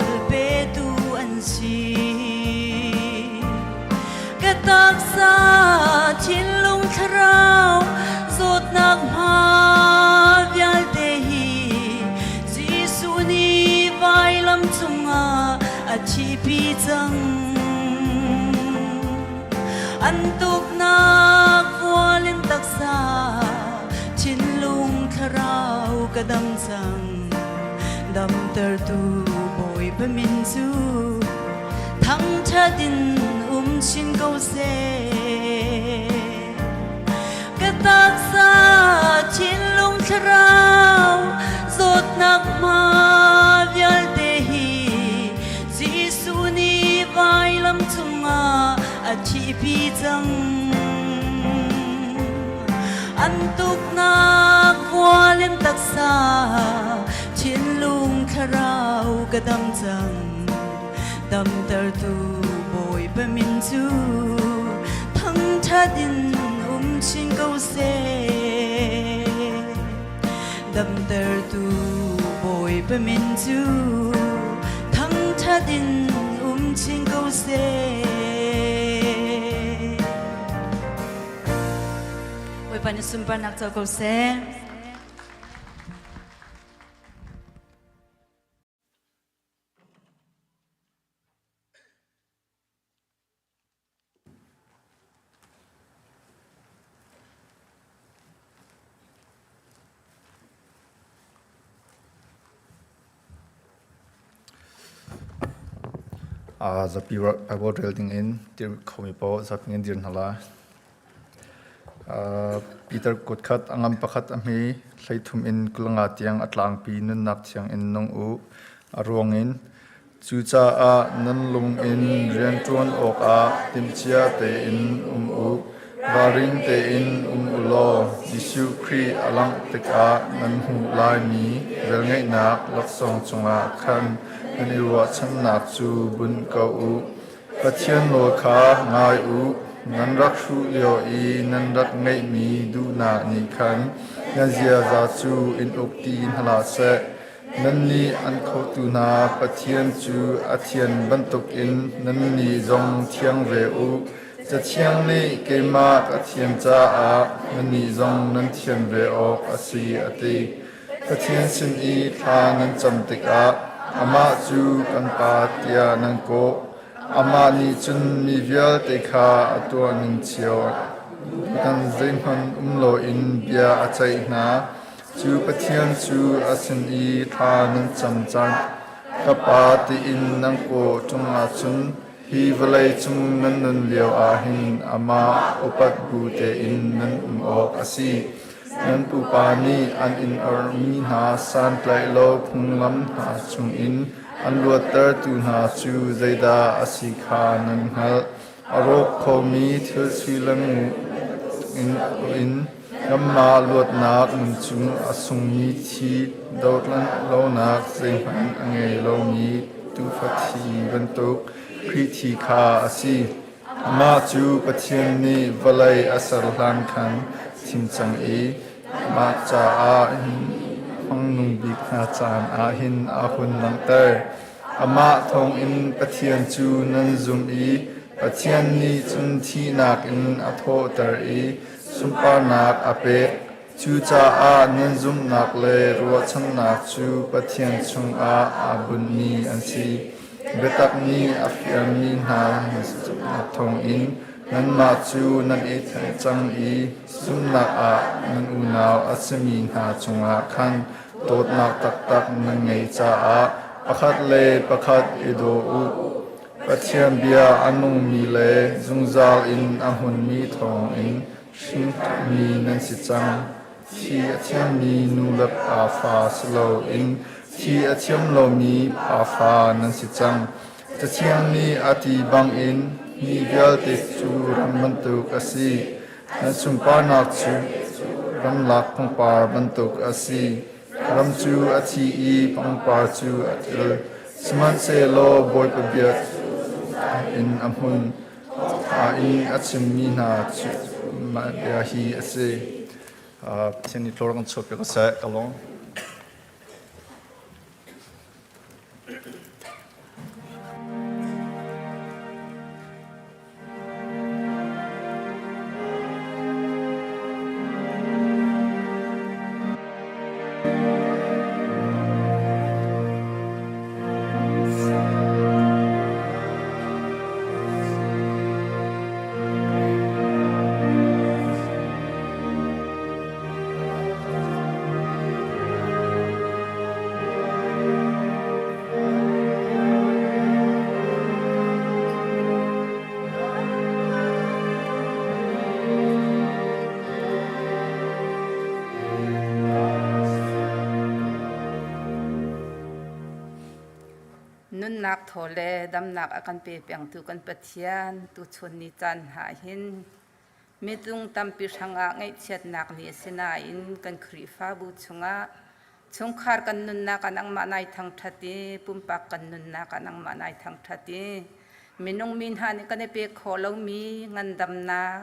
ลเปตูอันชีกะตักษาชินลุงทราวสดนักมาวิลเตฮีสิสุนีไวลำจุงอาชีพีจังอันตุกนักวัวลินตักษาชินลุงทราวกะดำจังดำเตอร์ตูบอยบะมินจูทั้งชะดินชินเกาเซกะตักษาชินลุงทราวสดนักมาวิลเตฮีสิสุนีไวลำจุงอาชีพีจังอันตุกนักวัวเล่นตักษาชินลุงทราวกะดำจังดำเตอร์ตูบะมินจูทั้งชาดินชินเกาเซดำเตอร์ตูบอยบะมินจูทั้งชาดินชินเกาเซไว้ปานิสุมปานักเจ้าเกาเซzapi Bible drilling in dir khomi po zaping dir hnala Peter kotkhat angam pakhat ami thlaithum in kulanga tiang atlang pi nun nak thiang in nong u arong in chu cha a nan lung in rian tuan ok a timchia te in u varing te in ulo Jisu Khri alang tika nan hu lai mi velngai nak laksong chunga khan ani ruwa chan nak chu bun ka u pathian lo kha ngai u nan rak shu leo i nan rak ngai mi du na ni khan yan zia za chu in ukti hala se nan ni an kho tu na pathian chu athian bantuk in nan ni zong thiang ve uจะเชียงนี้เกมากับเทียนจ้าอามันนี่จงนั้นเทียนเรออกอาศีอติกับเทียนสินอีทานั้นจำติกอาอามาจูกันปาเตียนังโกอามานี่จุนมีเวลติคาตัวนิงเชียวกันเริงหันโลอินเบียอาใจนาจูกับเทียนจูอาสินอีทานั้นจำจันกับปาติอินนังโกจงอาจุนฮีวลัยจุงนันนันเลียวอาหินอามาอุปัตบูเตอินนันออกอาศีนันปูปานีอันอินอร์มีนาสันไกลโลพุงลำหาจุงอินอันลวดเตอร์ตูหาจูใจดาอาศีขานันฮัลอารกโคมีเทสุลังอินกัมมาลวดนักมุนจุงอสุงมีทีดาวลันโลนักเซหันอังเอโลมีตูฟัตีบรรทุกคริติคาอาศี มาจูปะเทียนนี้วลัยอาสรลันขันทิมจังอีมาจาอาหินห้องนุ่งบิกนาจานอาหินอาหุนนังเตอร์อามาทองอินปะเทียนจูนันซุมอีปะเทียนนี้จุนทีนักอินอาโทเตอร์อีสุมปานักอาเปจูจาอานันซุมนักเลรัวชันนักจูปะเทียนชุงอาบุญนีอันซีเบตักนี้อาฟิอามีนาทองอินนั้นมาจูนั้นเอทันจังอีสุมนักนั้นอุณาวอัศมีนาจงอาคันโตดนักตักนั้นไงจาประคัดเลประคัดอิโดอุปะเทียนเบียอันนุงมีเลซุงซาลอินอาหุนมีทองอินชิงมีนันสิจังที่อาเทียมมีนูลับอาฟาสโลอินที่อาเทียมโลมีอาฟานันสิจังจะเทียมมีอาติบังอินมีเบียติจูรัมบันตุกอสีนันสุมปานักจูรัมลักของปาบันตุกอสีรัมจูอาทีอีปังปาจูอาทิลสมันเซโลบอยปเบียดอินอัมหุนอินอัจฉมีนาจูมาเดียฮีอเซเช่นนี้โลกันชอบก็เสกลงนุนนักโถเลดำนักอากันเปเปียงตุกันปะเทียนตุชนนิจันหาหินมีตุงตำปิชังอาไงเชียดนักนี้สินาอินกันครีฟ้าบูชงอาชงคาร์กันนุนนักกันอังมาในทางทัดีปุ่มปักกันนุนนักกันอังมาในทางทัดีมีนงมินหานี่กันเปขอเรามีเงินดำนัก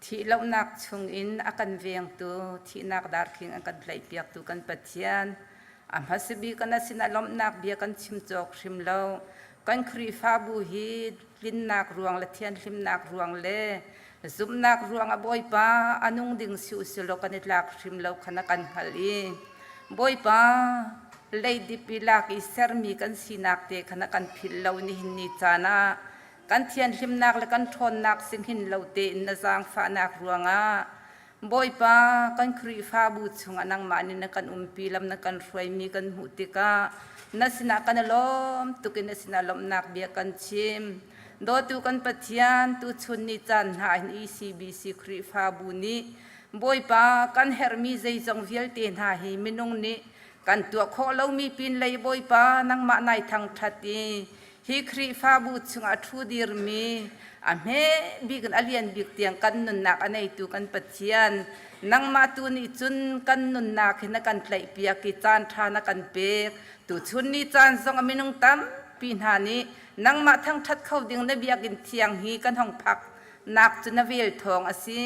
ที่เรานักชงอินอากันเวียงตัวที่นักดาร์คิงอากันไหลเปียกตัวกันปะเทียนอัมฮัสบีกันสินาลมนักเบียกันชิมจอกชิมเลากันครีฟ้าบูฮีลินนักรวงละเทียนลิมนักรวงเล่ซุมนักรวงอบอยป้าอนุงดิ่งสิวสิโลกันลักชิมเลาขณะกันฮัลีบอยป้าเลยดิปิลักอิสร์มีกันสินักเตขณะกันพิลเลานี่หินนิจานะกันเทียนลิมนักและกันทนนักสิงหินเลาเตนนจางฟ้านักรวงบอยป้ากันครีฟ้าบูชงอันงมานินกันปีลำนักันรวยมีกันหุติกานัสินากันลมตุกินนัสินาลมนักเบียกันชิมโดตุกันปะเทียนตุชนนิจันหาอินECBCครีฟ้าบูนี้บอยป้ากันเฮอร์มีใจจงเวียลเตนหาหิมินงนี้กันตัวโคเรามีปินเลยบอยป้านังมาในทางทัดีฮิครีฟ้าบูชงอัทุดิรมีอเมบิกันอเลียนบิกเตียงกันนุนนักอันไหนตุกันปะเทียนนังมาตุนิจุนกันนุนนักเห็นกันไหลเปียกิจานทานักันเปกตุชุนนิจานทรงอมินุงตั้มปีนหานี้นังมาทั้งทัดเข้าดิ่งในเบียกินเทียงฮีกันห้องพักนักจุนเวลทองอสี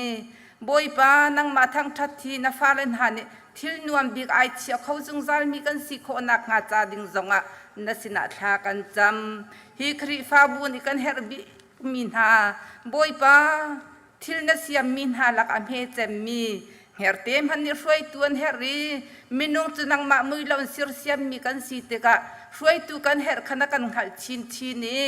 บอยป้านังมาทั้งทัดทีนฟ้าเล่นหานี้ทิลนวมบิกไอเชียเขาจงซาลมีกันสิโคนักงาจาดิ่งจงะนัสินาทากันจำฮิครีฟ้าบุญกันเฮรบิมินหาบอยป้าทิลนัสยามมินหาลักอเมเจมีเฮรเต็มฮันนี่ช่วยตัวเฮรีมินุงจุนังมามุยลาวสิรเสียมมีกันสิเตกะช่วยตัวกันเฮรขณะกันหัลชินชีนี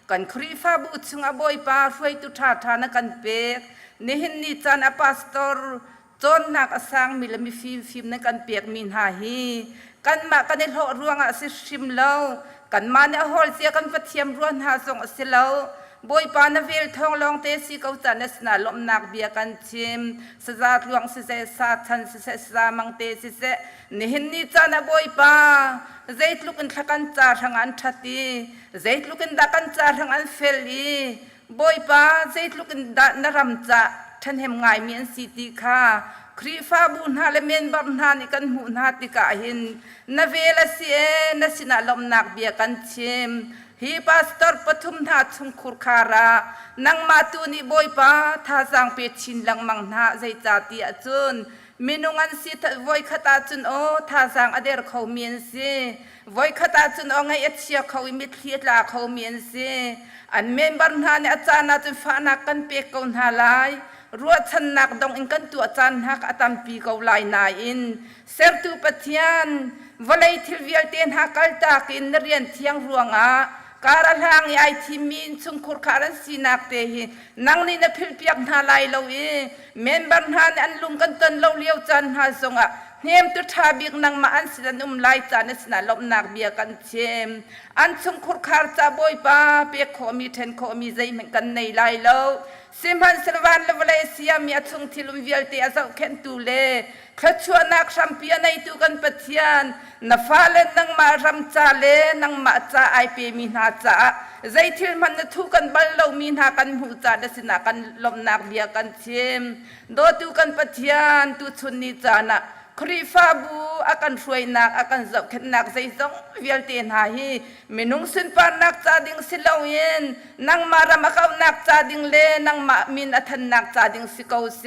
กันครีฟ้าบุชงอบอยป้าช่วยตัวทานักันเปกนี่เห็นนี่จานอพาสตอร์จนนักสังมิลมีฟิมนักันเปียกมินหาฮีกันมากันในโลรวงอาศิชิมเลากันมาในฮอลเสียกันปะเทียมรวนหาส่งอาศิเลาบอยปานเวลทองลองเตสิเขาจันสนาลมนักเบียกันชิมสะจัดลวงสิเสสาทันสิเสสามังเตสิเสนี่เห็นนี่จานบอยปาใจลุกันทักันจาทางอันทัดีใจลุกันดักันจาทางอันเฟลีบอยปาใจลุกันดันรำจ่าท่านเห็นไงมีอันสิติค่ะ ครีฟ้าบุญฮาเลเมนบัมนานิกันหูนาติกาหินนาเวลเสียนสินาลมนักเบียกันเชมฮีพาสตอร์ปทุมนาชุมคุรคารานังมาตูนิบอยปาท่าสังเปชินลังมังนาใจจาติอาจุนมินุงันสิทวอยขตาจุนโอท่าสังอเดรเขาเมียนเซวอยขตาจุนโอไงเอเชียเขาอิมิทเลียลาเขาเมียนเซอันเมนบันนาเนี่ยอาจารย์นาจุนฟ้านักกันเปกกอนฮาไลรัวชันนักดองอินกันตัวจันฮักอาตัมปีเขาลายนาอินเซฟตูปะเทียนวลัยทิลเวียลเตนฮักกัลตากินเรียนเที่ยงรวงอาการะลังไอทีมินชุงคุรคารันสีนักเตหินังนี่นะพิลเปียกนาลายเราเอเมนบันฮานอันลุงกันตันเราเลี้ยวจันฮาซงอะเฮมตุทาบิกนังมาอันสินันไลจานสนาลบนักเบียกันเชมอันชุงคุรคาร์จะบอยป้าเปียกขอมีเทนขอมีใจเหมือนกันในลายเราสิมันสวรรค์เลวเลยเสียมีชุงทิลุมเวียลเตียเจ้าเข็นตูเล่ขชวนักชัมเปียในตูกันปะเทียนนฟ้าเล่นนังมารำจ่าเล่นังมาจ่าไอเปมีนาจ่าใจทิลมันทุกันบัลเรามีนากันหูจ่าเดสินากันลมนักเบียกันเชมโดตูกันปะเทียนตูชุนนิจานะครีฟ้าบูอากันช่วยนักอากันจับขึ้นนักใจจงเวียลเตียนหาฮีมินุงสินปานักจ่าดิ่งสิลาวเย็นนังมารำเขานักจ่าดิ่งเล่นังมามินอัฐนักจ่าดิ่งสิเขาเส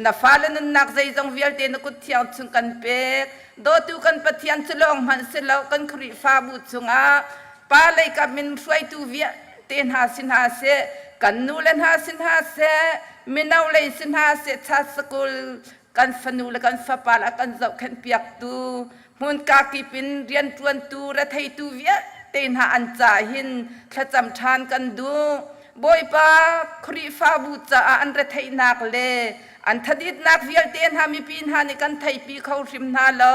นฟ้าเล่นนักใจจงเวียลเตียนกุเทียงชุงกันเป็กโดตูกันปะเทียนฉลองมันสิลาวกันครีฟ้าบูชุงอาปาเลยกับมินช่วยตูเวียเตียนหาสินหาเสกันนูเล่นหาสินหาเสมินเอาเลยสินหาเสชาสกุลกันฟนูและกันฟ้าปาและกันเจ้าขันเปียกตูมุนกากีปินเรียนตวนตูและไทยตูเวียเต็นหาอันจ่าหินขจำทานกันดูบอยปาครีฟ้าบูจ่าอันระไทยนักเลอันทดิดนักเวียลเต็นหามีปีนหาในกันไทยปีเขาริมนาเลา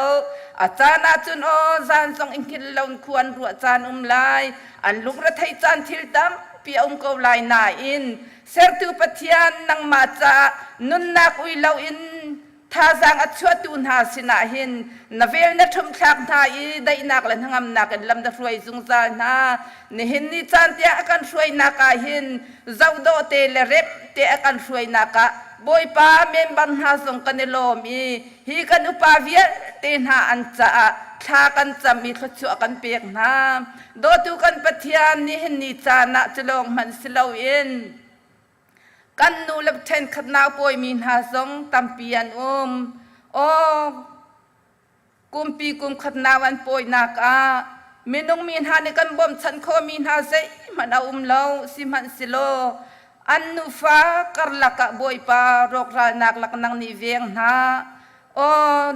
อาจารย์อาจุนโอจานทรงอิงคิลลอนควรรัวจานลายอันลูกระไทยจานทิลตัมปีเขาลายนาอินเซอร์ตูปะเทียนนังมาจ่านุนนักอุยเลาอินท่าสังอัจฉริยะสินาหินนเวลนัทมทักท่าอีได้นักและทั้งอำนักลำดับรวยจุงจานานี่หินนี่จันเตะกันช่วยนักหินเจ้าโดเตเลเร็บเตะกันช่วยนักบอยป้าเมมบันหาสงกันโลมีฮีกันอุปาเวียเตนหาอันจ่าท่ากันจำมีขจวกันเปียกน้ำโดตุกันปะเทียนนี่หินนี่จานะจะลงมันสิลาวินกันนูเล็บเทนขนาปอยมีนาซงตัมปียนโอกุมปีกุมขนาวันปอยนักมีนงมีนาในกันบ่มฉันโคมีนาเซมันเอาเล่าสิมันสิโลอันนูฟ้ากรลักบอยปารกรานักลักนังนิเวียงนาโอ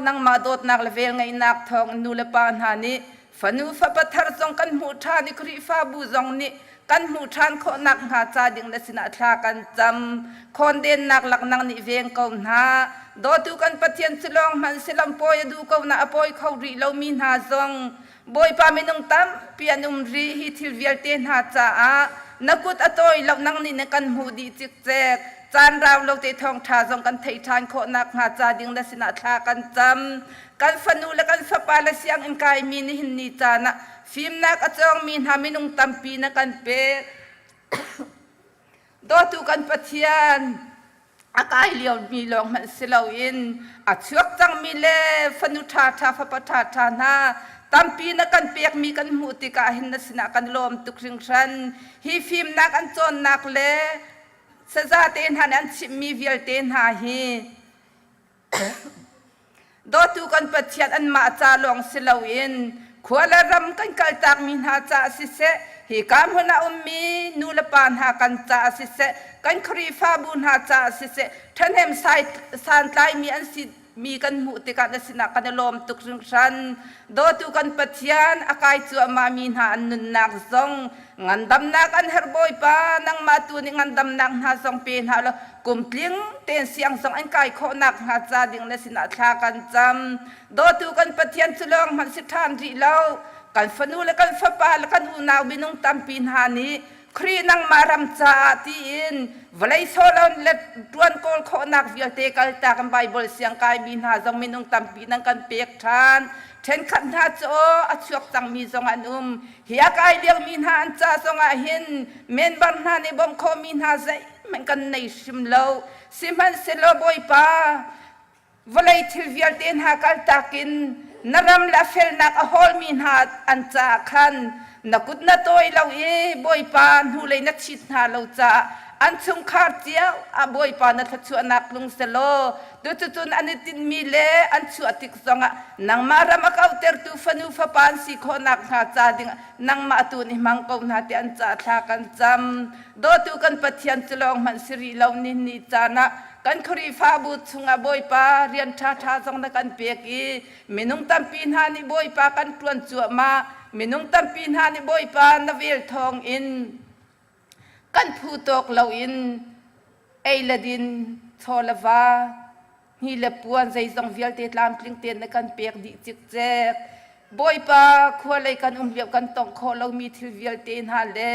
นังมาโดดนักเลเวงไงนักทองนูเลปานหานิฟันูฟ้าปัทรซงกันหูทานิครีฟ้าบูซงนิกันหูทานคนนักหาจาดิ่งและสินาทากันจำคนเด่นนักหลักนังนิเวงกาวนาโดตุกันปะเทียนสิลองมันสิลำปอยดูกาวนาอปอยเขารีเรามีนาซองบอยปามินงตัมเปียนุมรีฮิทิลเวียลเตนหาจานักกุดอตอยเรานังนี่ในกันหูดีจิกแจกจานเราเราเตทองทาซองกันไทยทานคนนักหาจาดิ่งและสินาทากันจำกันฟนูและกันสปาและเสียงอินกายมีนิหินนิจานะฟิมนักอจองมีนามินุงตัมปีนักกันเปโดตุกันปะเทียนอากายเลียวมีลองมันสิลาวินอาชวกจังมีเลฟนุทาทาฟปทาทานาตัมปีนักกันเปียกมีกันมุติกาหินนสินากันลมตุกริงชันฮีฟิมนักอันจนนักเลสะจาเตนหันอันชิมีเวียลเตนหาฮีโดตุกันปะเทียนอันมาจาลองสิลาวินขวาละรำกันกัลตักมินหาจ่าสิเสฮิกามหนาอุมมีนูละปานหากันจ่าสิเสกันครีฟ้าบุญหาจ่าสิเสท่านเห็นสายสานไลมีอันสิมีกันมุติกันสินักกันลมตุกรึงชันโดตุกันปะเทียนอากายจัวมามินหาอันนุนนักซงงันดำนักอันเฮร์บอยปานังมาตูนิงันดำนักหาซงเป็นหาละกุมพลิงเตนเสียงซงอันกายโคนักหาจาดิ่งและสินาทากันจำโดตุกันปะเทียนฉลองมันสิทานรีเล่ากันฟนูและกันฟ้าปาและกันอุณาวบินุงตัมปีนหานี้ครีนังมารำจาตีอินวลัยโซลอนเล็ดดวนโกลโคนักวิลเตกัลตากันไบเบิลเสียงกายบินหาจงมินุงตัมปีนังกันเปียกทานเทนขันหาโจอชวกจังมีจงอันเฮียกายเลียงมินหาอันจาจงอาหินเมนบันหาในบอมโคมินหาใจมันกันในชิมโลสิมันเซโลบอยปา Valay tilvial ten hakal takin naram la fel nak ahol min hat an cha khan nakut na toy law e boy pan hulay na chit ha law cha an chung khar chiao a boy pan na chu anak lung selo tu tun anitin mi le an chu atik zonga nang maram akaw ter tu fanu fa pan si khonak ha cha ding nang ma tu ni mang ko na ti an cha tha kan cham do tu kan pathian chlong man siri law ni ni cha na kan khuri fa bu chunga boy pa rian tha tha jong na kan pek i minung tam pin ha ni boy pa kan tuan chu ma minung tam pin ha ni boy pa na vel thong in kan phu tok lo in ei ladin tholava hi le puan zai zong vial te lam tling ten na kan pek di chik chek boy pa khwalai kan liap kan tong kho lo mi thil vial ten ha le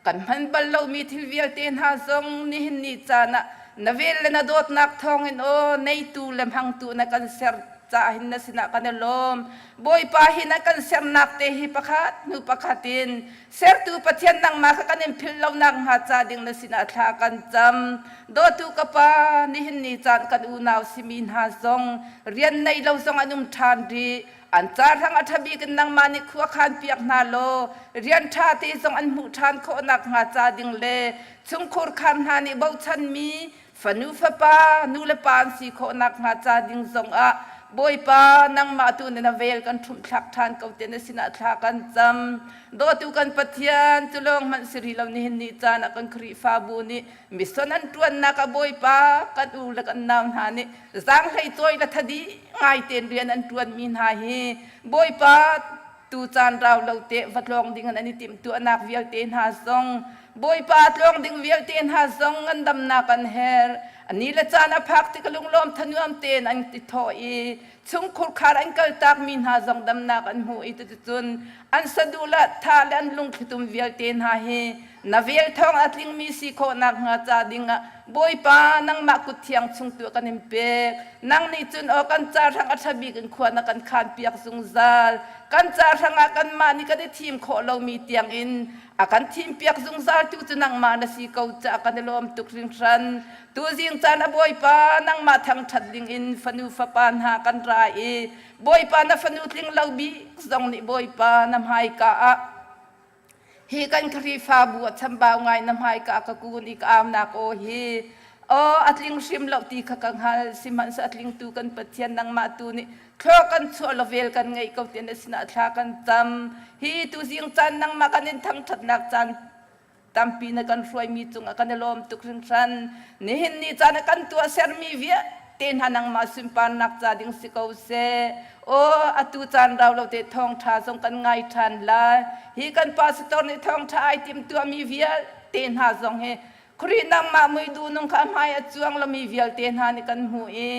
kan man bal lo mi thil vial ten ha zong ni hin ni chana navel na dot nak thong in o nei tu lem hang tu na kan ser cha hin na sina kan lom boy pa hin na kan ser nak te hi pakhat nu pakhatin ser tu pathian nang ma ka kan phil lo nang ha cha ding na sina tha kan cham do tu ka pa ni hin ni chan kan u naw simin ha zong rian nei lo zong anum than ri an cha thang athabi kan nang ma ni khuwa khan piak na lo rian tha te zong an mu than kho nak nga cha ding le chung khur khan ha ni bo chan mi fanu fa pa nu le pan si kho nak nga cha ding zong a boy pa nang ma tu na vel kan thum thak than ko te na sina thla kan cham do tu kan pathian chulong man siri lo ni ni cha na kan khri fa bu ni mission an tuan na ka boy pa kan u la kan naw ha ni zang hai toy la thadi ngai ten rian an tuan min ha hi boy pa tu chan raw lo te vatlong ding an ani tim tu anak vial ten ha song boy pa tlong ding vial ten ha song an dam na kan her ani la chana phak ti kalung lom thanuam ten an ti thoi chung khur khar an kal tak min ha zong dam na kan hu i tu chun an sadula thal an lung khitum vial ten ha he na vial thong atling mi si kho nak nga cha dinga boy pa nang ma ku thiang chung tu kan impe nang ni chun o kan cha thang athabi kan khwa na kan khan piak sung zal kan cha thanga kan ma ni ka de thim kho lo mi tiang in akan thim piak sung zal tu chunang ma na si ko cha kan lom tuk ring ran tu jing chan a boy pa nang ma thang that ding in fanu fa pan ha kan ra e boy pa na fanu tling lo bi zong ni boy pa nam hai ka a hi kan khri fa bu chamba ngai nam hai ka ka ku ni ka am na ko hi o atling sim lo ti kha kang hal siman sa atling tu kan pathian nang ma tu ni kho kan chu lovel kan ngai ko te na sina thla kan tam hi tu jing chan nang ma kan in thang that nak chan tampi na kan roi mi chung kan lom tuk rin ran ni hin ni chan kan tu ser mi via ten hanang ma simpan nak cha ding si ko se o atu chan raw lo te thong tha song kan ngai than la hi kan pastor ni thong tha ai tim tu mi via ten ha zong he khri nang ma mui du nong kha mai a chuang lo mi vial ten ha ni kan hu e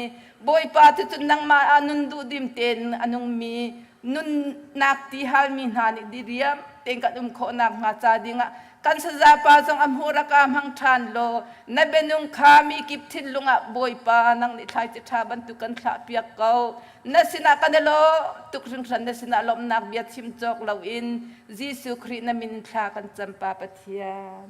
boy pa tu chun nang ma anun du dim ten anung mi nun nak ti hal min ha ni di riam ten ka kho nak nga cha dinga kan sa pa jong am hura ka hang than lo na benung kha mi kip thin lunga boy pa nang ni thai ti tha ban tu kan thla piak ko na sina kan lo tuk ring ran na sina lom nak biat sim chok lo in jisu khri na min thla kan champa pathian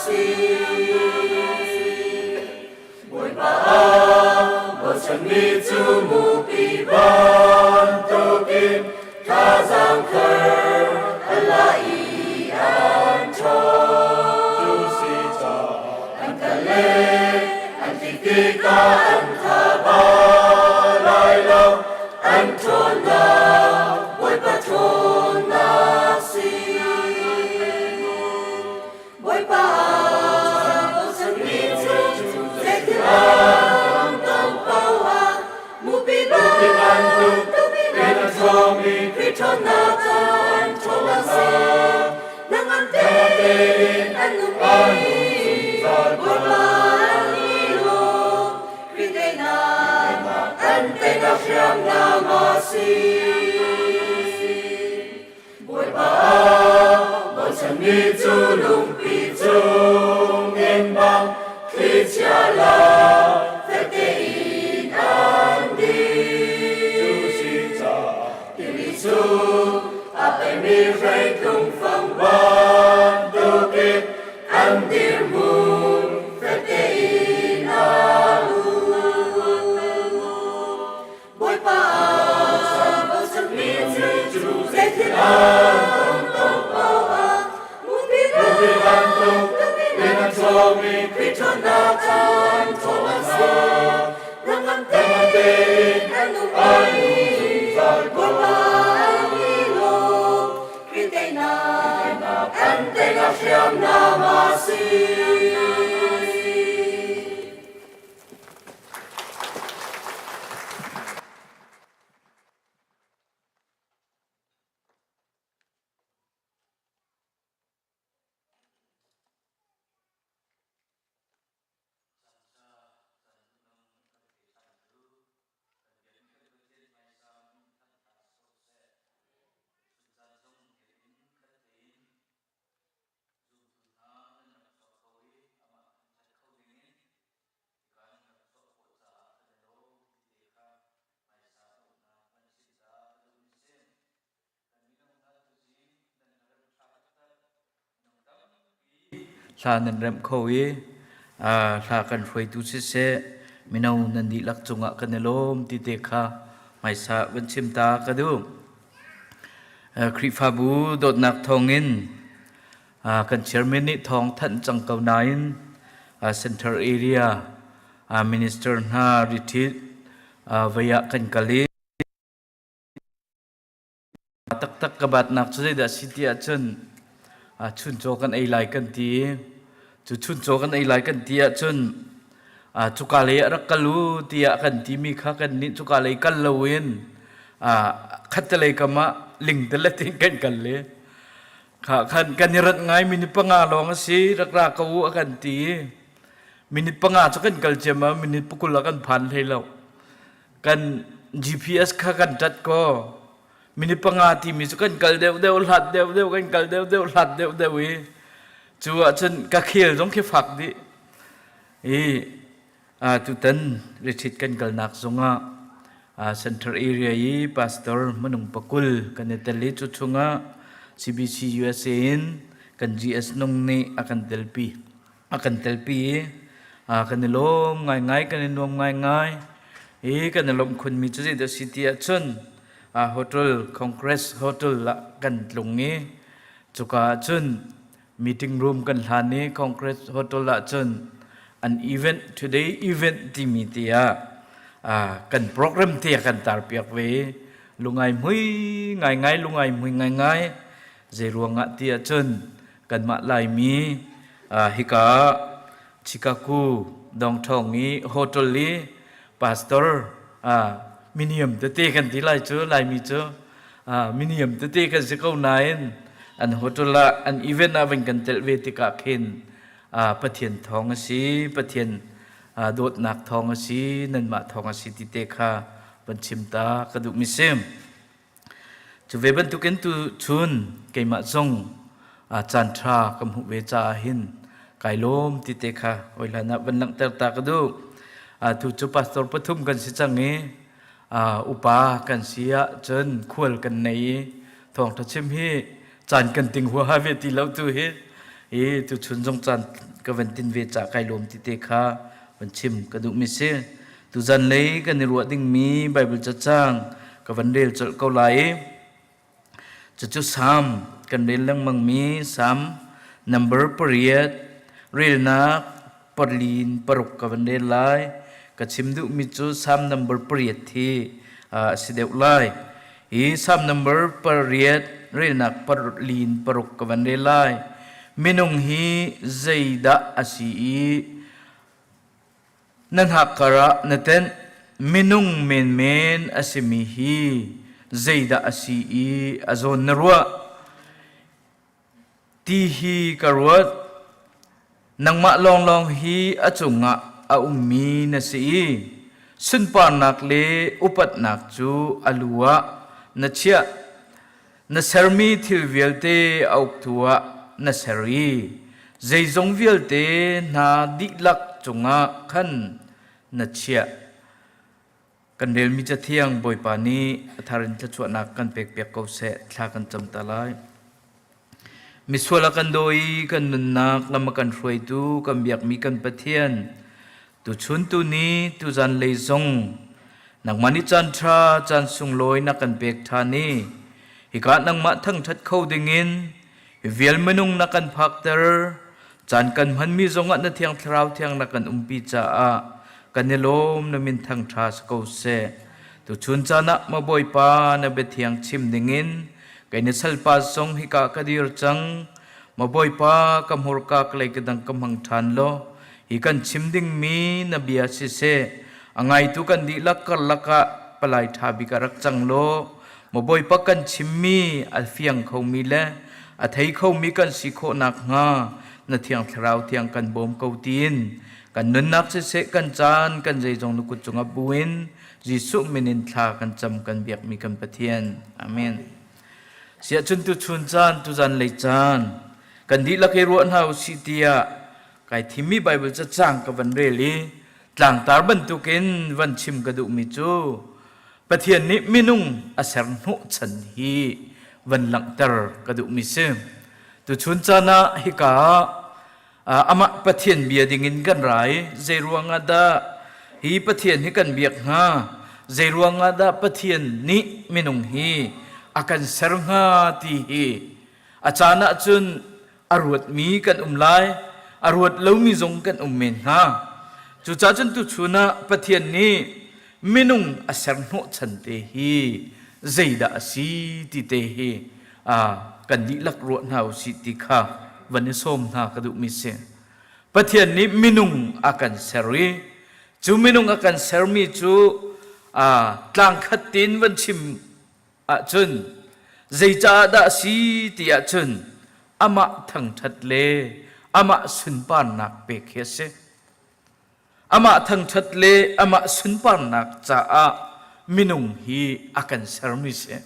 si bồi ba một chân mi chu mu pi ban tu kim tha giang khơi la i an cho tu si cha an ka le an ti ka an tha ba lai lo an thôn na bồi ba thôn na si bồi ba một chân mi chu dễ thương tâm bao ha mu pi ban tu pi ban cho mi pi thôn na tan thôn na si nang an te an nu mi bồi ba ni lo pi te na an te na fiam na ma si bồi ba một chân mi chu lung pi chu nghiêng băng khi chia la thế te in an đi chu si cha tim mi chu a pe mi rei tung phong ban tu kip an dir mun thế te in an bồi ba một chân mi chu dễ thương tâm bao ha mu pi ban tu pi ban cho mi pi thôn na tan thôn na si nang am te an nu mi bồi ba ni lo pi te na an te na fiam na ma si sa nan rem khoi sa kan phoi tu se minau nan di lak chunga kanelom ti te kha mai sa ban chim ta ka du kri fa bu dot nak thongin kan chairman ni thong than chang kau nain center area minister na retreat vaya kan kali tak tak kabat nak chai da city achun chun cho kan ai lai kan ti chu chun cho kan ai lai kan ti chun chuka le rak kalu ti kan ti mi kha kan ni chuka le kal lawin khat le kama ling te le tin kan le kha khan kan rat ngai min panga long si rak ra ka u kan ti min panga chu kan kal chema min pukul kan phan thei lo kan GPS kha kan tat ko minit panga ti mi chu kan kal deu lat deu kan kal deu lat deu wi chu a chen ka khil jong ke phak di tu tan retreat kan kal nak zonga center area yi pastor manung pakul kan netali chu chunga CBC USA in kan GS nong ni akan telpi kan lom ngai kan nom ngai kan lom khun mi chu the city a chun hotel congress hotel la kan tlungi chuka chun meeting room kan hlani congress hotel la chun an event today event ti mi tia kan program tia kan tar piak ve lungai mui ngai lungai mui ngai je ruanga tia chun kan ma lai mi hika chikaku dong thongi hotel li pastor minimum te kan ti lai chu lai mi chu minimum te kan se ko nain an hotola an event na van kan tel ve ti ka khin pathian thong si pathian dot nak thong si nan ma thong si ti te kha ban chim ta ka du mi sem chu ve ban tu ken tu chun ke ma song chan tha kam hu ve cha hin kai lom ti te kha oi la na ban lang tar ta ka du tu chu pastor pathum kan si changi upa kan sia chen khwal kan nei thong tha chim hi chan kan ting hua ha ve ti lo tu hi tu chun jong chan ka van tin ve cha kai lom ti te kha van chim ka du mi se tu zan lei ka ni ruwa ding mi bible cha chang ka van del chal ko lai chu sam kan del lang mang mi sam number period real na parlin paruk ka van del lai ka chim du mi chu sam number period thi si deu lai sam number period real na parlin paruk ka van del lai minung hi zaida asi nan hakara naten minung men asimi hi zaida asi azon narwa ti hi karwat nang ma long hi achunga a ummi na si sun pa nak le upat nak chu alua na chia na sermi thil velte auk tuwa na seri zeizong velte na dilak chunga khan na chia kan del mi cha thiang boi pa ni tharin cha chuana kan pek ko se thla kan cham ta lai miswala kan doi kan nun nak lama kan hroi tu kan biak mi kan pathian tu chun tu ni tu zan leizong nang mani chan tha chan sung loi na kan pek tha ni hi ka nang ma thang that khau dingin vial menung na kan phakter chan kan man mi zonga na thiang thrau thiang na kan umpi cha a kan nelom na min thang tha ko se tu chun cha na ma boi pa na be thiang chim dingin kai ne salpa song hi ka kadir chang ma boi pa kam hor ka klai ke dang kam hang than lo hi kan chim ding mi na bia si se angai tu kan di lak kar laka palai tha bi ka rak chang lo ma boi pa kan chim mi al fiang khau mi le a thei khau mi kan si kho nak nga na thiang thrau thiang kan bom ko tin kan nun nak se kan chan kan jei jong nu ku chunga buin jisu minin thla kan cham kan biak mi kan pathian amen sia chun tu chun chan tu zan lei chan kan di la ke ruan hau si tia kai thimi bible cha chang ka van reli tlang tar ban tu kin van chim ka du mi chu pathian ni minung asar nu chan hi van lang tar ka du mi se tu chun chana hi ka ama pathian bia dingin kan rai zeiruanga da hi pathian hi kan biak nga zeiruanga da pathian ni minung hi akan sernga ti hi achana chun arwat mi kan umlai arwat lomi zong kan ummen ha chu cha chun tu chuna pathian ni minung asarno chante hi zeida asi ti te hi kan di lak ro nau si ti kha van som na ka du mi se pathian ni minung akan seri chu minung akan sermi chu tlang khatin van chim chun zeicha da si ti chun ama thang that le ama sun pan nak pe khe se ama thang that le ama sun pan nak cha a minung hi akan sermi se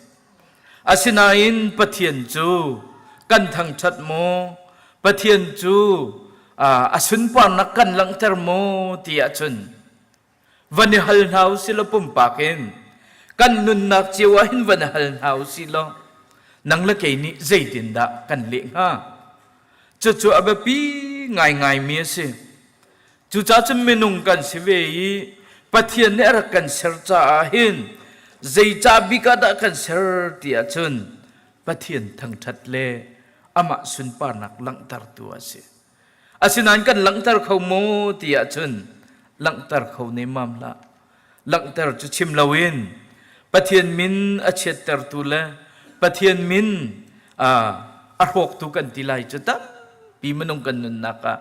asinain pathian chu kan thang that mo pathian chu asun pan nak kan lang ter mo ti chun van hal nau sila pum pakin kan nun nak chiwa hin van hal nau silo nang la ke ni zaitin da kan le nga chu chu abapi ngai mi se chu cha chum menung kan se ve yi pathian ne ra kan ser cha hin zai cha bi ka da kan ser ti chun pathian thang that le ama sun pa nak lang tar tu ase asinan kan lang tar khau mo ti chun lang tar khau ne mam la lang tar chu chim lawin pathian min achet tar tu la pathian min arhok tu kan tilai chata pi manung kan nun naka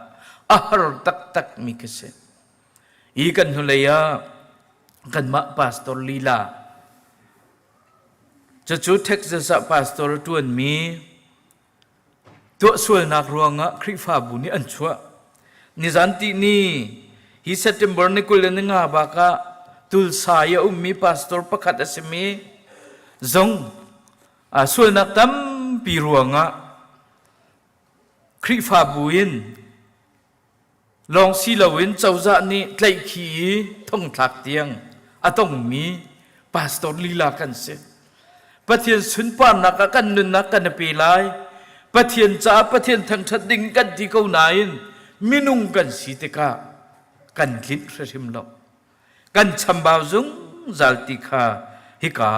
ahar tak mi kase i kan hulaya kan ma pastor lila chu Texas pastor tuan mi tu sul nak ruanga khrifa bu ni an chua ni zanti ni hi September ni kulen nga baka tul saya ummi pastor pakhat asmi zong sul nak tam pi ruanga khrifa buin long si lawin chawza ni tlai khi thong thak tiang atong mi pastor lila kan se pathian sun pa nak kan nun nak kan pi lai ปะเทียนจ้าปะเทียนทั้งชัดดิ่งกันที่เขานายมินุงกันสีเตกากันลิดริมลบกันชำบาวซุงจัลติคาฮิกา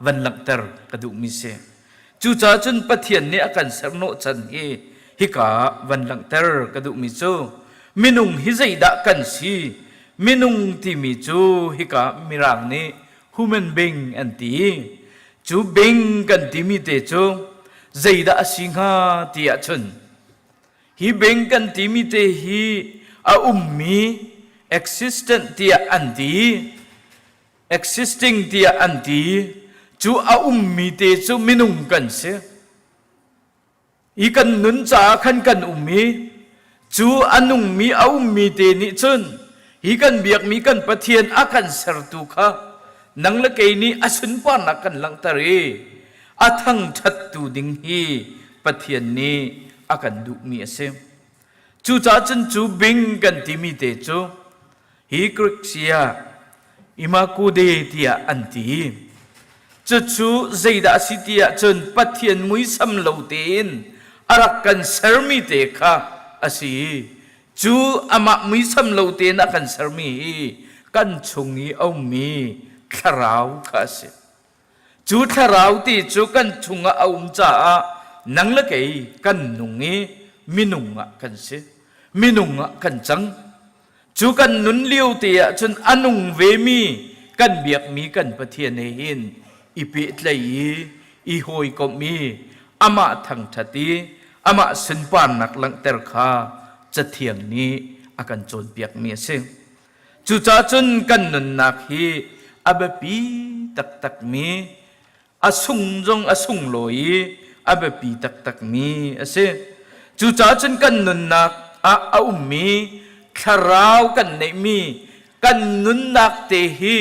วันหลังเตอร์กระดูมิเซจูจ้าจนปะเทียนเนี่ยกันเสรโนจันเฮฮิกาวันหลังเตอร์กระดูมิโซมินุงฮิใจดะกันสีมินุงที่มิจูฮิกามิรังนี่human being อันตีจูเบงกันที่มิเตจูใจดะสิงหาที่อาชนฮิเบงกันที่มิเตฮิอามี existent ที่อันตี existing ที่อันตีจูอามีเตจูมินุงกันเสอีกันนุนจ้าขันกันมีจูอันุงมีมีเตนิชนอีกันเบียกมีกันปะเทียนอากันเสรตุค่ะนังละเกนี้อสุนปานักกันลังตารีอาทั้งชัดตูดิงฮีปะเทียนนี้อากันดุมีเสมจูจ้าจันจูบิงกันที่มีเตจูฮีกริกเซียอิมาคูเดติยาอันตีจูใจดาสิติยาจนปะเทียนมุยสัมโลเตนอารักกันเสรมีเตค่ะอาศีจูอามามุยสัมโลเตนอากันเสรมีกันชงนี้เอามีทาราวข้าเสจูทาราวที่จูกันชงเอาจ้านังละเกยกันนุงงี้มินุงะกันเสมินุงะกันจังจูกันนุนเลี้ยวเตียจนอนุงเวมีกันเบียกมีกันปะเทียนเหินอีปิดเลยอีหอยก็มีอามาทั้งทัดีอามาสินปานนักลังเตอร์คาจะเทียงนี้อากันโจนเบียกมีเสจูจ้าจนกันนุนนักฮีอาเบปีตักมีอาสุงจงอาสุงลอยอาเบปีตักมีเสจูจ้าจนกันนุนนักอามีคาราวกันในมีกันนุนนักเตฮี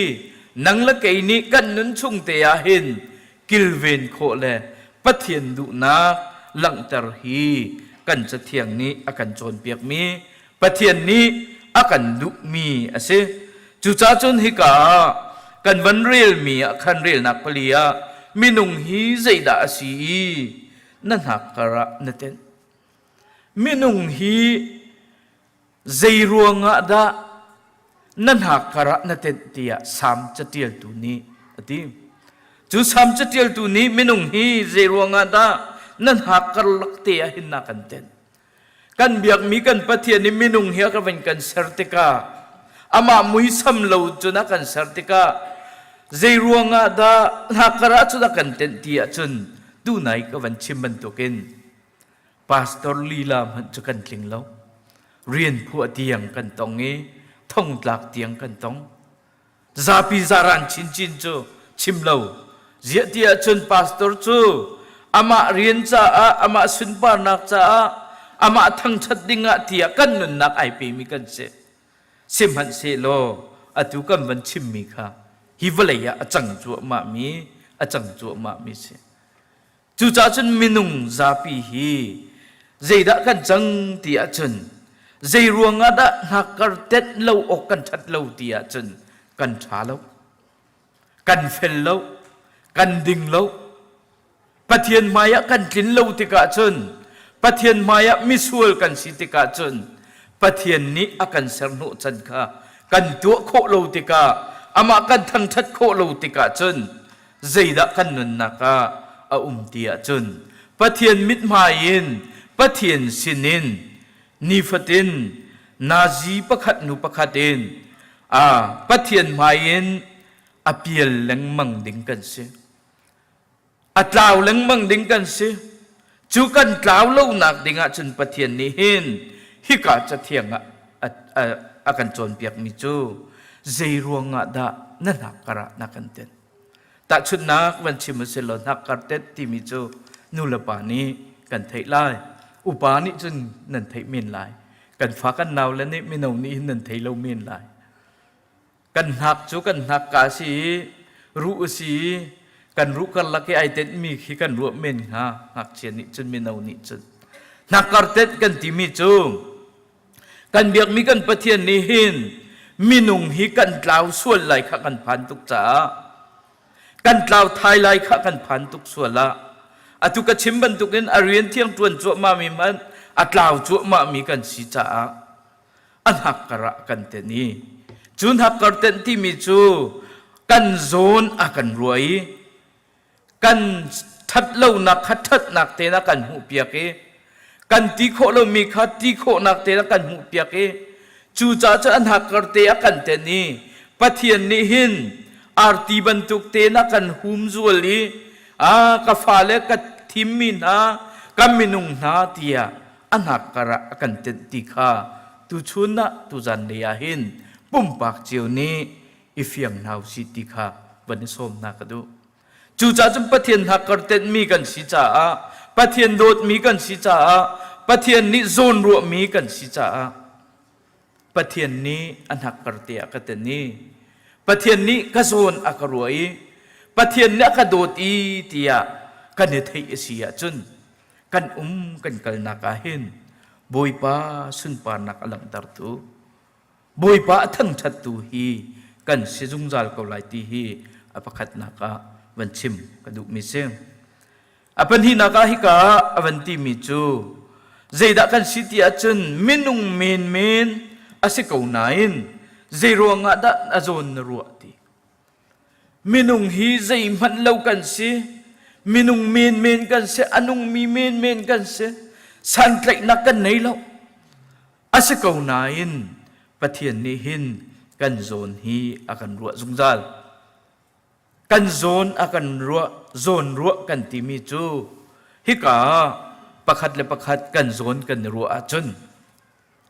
นังละเกนี้กันนุนชุงเตียหินกิลเวนโคเลปะเทียนดุนักลังตรฮีกันจะเทียงนี้อากันโจนเปียกมีปะเทียนนี้อากันดุมีเสจูจ้าจนฮิกากันวันเรียลมีคันเรียลนักปลียมินุงฮีใจดาสีนั่นหักกระนั่นเองมินุงฮีใจรวงอะดานั่นหักกระนั่นเองที่สามจะเตียลตัวนี้ที่จูสามจะเตียลตัวนี้มินุงฮีใจรวงอะดานั่นหักกระลักเตียหินนักกันเองกันเบียกมีกันปะเทียนมินุงฮีกันเป็นกันเสรติกาอามามุยสัมโลจุนักกันเสรติกาใจรวงอะดาหักกระจุนักกันเต็นที่จนดูไหนก็วันชิมบันตุกินพาสตอร์ลีลามันจะกันทิ้งแล้วเรียนผู้เตียงกันตรงนี้ท่องหลักเตียงกันตรงซาปิซารันชินจูชิมเราเจียที่จนพาสตอร์จูอามาเรียนจ้าอามาสุนปานักจ้าอามาทั้งชัดดิ่งอะที่กันนุนนักไอพีมีกันเสซิมหันเซโลอตุกันวันชิมมีค่ะฮิวเลยอะจังจัวมามีจังจัวมามีเสจูจ้าจนมินุงซาปีฮีใจดะกันจังที่จนใจรวงอะดะนักการเต็ดเล่าออกกันชัดเล่าที่จนกันช้าเล่ากันเฟลเล่ากันดิ่งเล่าปะเทียนมายะกันกินเล่าที่กะจนปะเทียนมายะมิสวลกันสิที่กะจนปะเทียนนี้อากันเสรโนจันค่ะกันตัวโคโลติกาอามากันทั้งชัดโคโลติกาจนใจดะกันนุนนักอาเตียจนปะเทียนมิดมายินปะเทียนสินินนิฟตินนาจีประคัดนุประคัดินปะเทียนมายินอเปียลเลงมังดิงกันเสอัตลาวเลงมังดิงกันเสจูกันกล่าวเล่านักดิงจนปะเทียนนี้เห็นฮิกาจะเทียงอากันโจนเปียกมิจูใจรวงอะดานั่นหักกระนักกันเต็นแต่ชุดนักวันชิมเสลนักการเต็ดที่มิจูนูลปานี้กันไทยไล่อุปานี้จนนั่นไทยเมียนไล่กันฟ้ากันนาวและนี่ไม่นาวนี้นั่นไทยเราเมียนไล่กันหักจูกันหักกาสีรู้สีกันรู้กันละqueไอเต็ดมีขี้กันรู้เมียนหักเชียนนี้จนไม่นาวนี้จนนักการเต็ดกันที่มิจูกันเบียกมีกันปะเทียนนี้หินมินุงฮีกันกล่าวส่วนไหลข้ากันพันตุกจ๋ากันกล่าวไทยไหลข้ากันพันตุกส่วนละ atu ka chimban tukin arian thiang tuan chu ma mi man atlaw chu ma mi kan si cha an hak kara kan te ni chun hak kar ten ti mi chu kan zon akan ruai kan that lo nak khat nak te na kan hu pia ke kan ti kho lo mi khat ti kho nak te na kan hu pia ke chu cha cha an hak kar te akan te ni pathian ni hin arti bantuk te na kan hum zuali ka fale ka thimmin ha kaminung na tia anak kara kan te ti kha tu chuna tu jan leya hin pumpak chiu ni ifiang nau si ti kha ban som na ka du chu cha chum pathian hak kar te mi kan si cha pathian dot mi kan si cha pathian ni zon ru mi kan si cha pathian ni anak kar te ka te ni pathian ni ka zon akaroi pathian ni ka dot i tia kan ne thei asia chun kan kan kal na ka hin boi pa sun pa nak alam tar tu boi pa thang that tu hi kan se jung jal ko lai ti hi apakhat na ka van chim ka du mi sem apan hi na ka hi ka avanti mi chu zeida kan sitia chun minung men ase ko nain zero nga da azon ruati minung hi zai man lo kan si minung men kan se anung mi men kan se san tlek na kan nei lo ase ko nain pathian ni hin kan zon hi akan ruwa zungjal kan zon akan ruwa zon ruwa kan ti mi chu hi ka pakhat le pakhat kan zon kan ruwa chun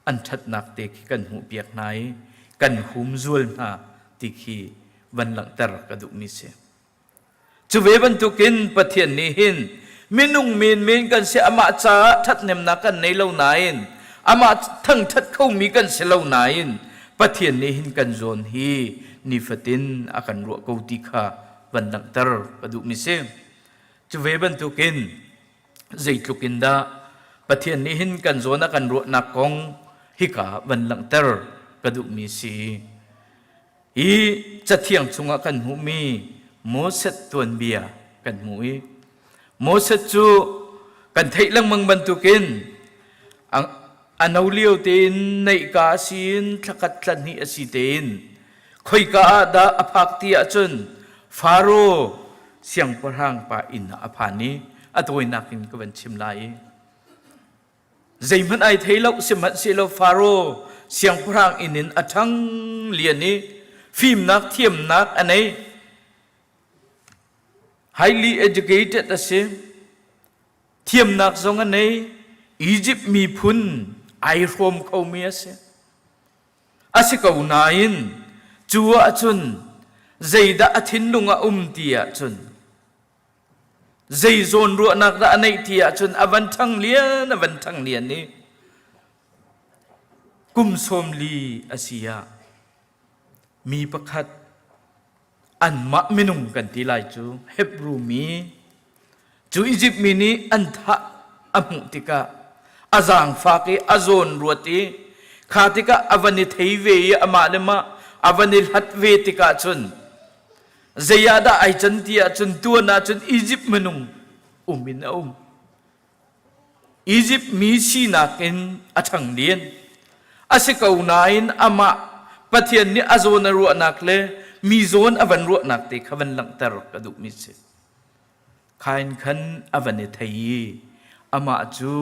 an that nak te kan hu piak nai kan hum zul na ti khi van lang tar ka du mi se chu ve ban tu kin pathian ni hin minung men kan se ama cha that nem na kan nei lo nain ama thang that khau mi kan se lo nain pathian ni hin kan zon hi ni fatin akan ru ko ti kha van lang tar ka du mi se chu ve ban tu kin zai tlukin da pathian ni hin kan zona kan ru na kong hi ka van lang tar ka du mi si i chathiang chunga kan hu mi moset tuan bia kan hui moset chu kan thei lang mang ban tu kin ang anauliu tin nei ka sin thakat tlan hi asi tin khoi ka da aphak ti achun faro siang parhang pa in aphani atoi nakin ka ban chim lai zaiman ai theilo simat silo faro siang parhang inin athang liani phim nak thiam nak anei highly educated ase thiam nak zong anei Egypt mi phun ai rom khau mi ase ko nain chuwa chun zeida athin lunga tia chun zei zon ru nak da anei tia chun avan thang lian ni kum som li asia mi pakhat an ma minung kan ti lai chu Hebrew mi chu Egypt mi ni an tha amu tika azang fa ke azon ruati khatika avani theive ama lema avani hatve tika chun zayada ai chan tia chun tu na chun Egypt minung umin Egypt mi si na ken athang lien ase ko nain ama pathian ni azon ru nakle mi zon avan ru nak te khavan lang tar ka du mi se khain khan avani thei ama chu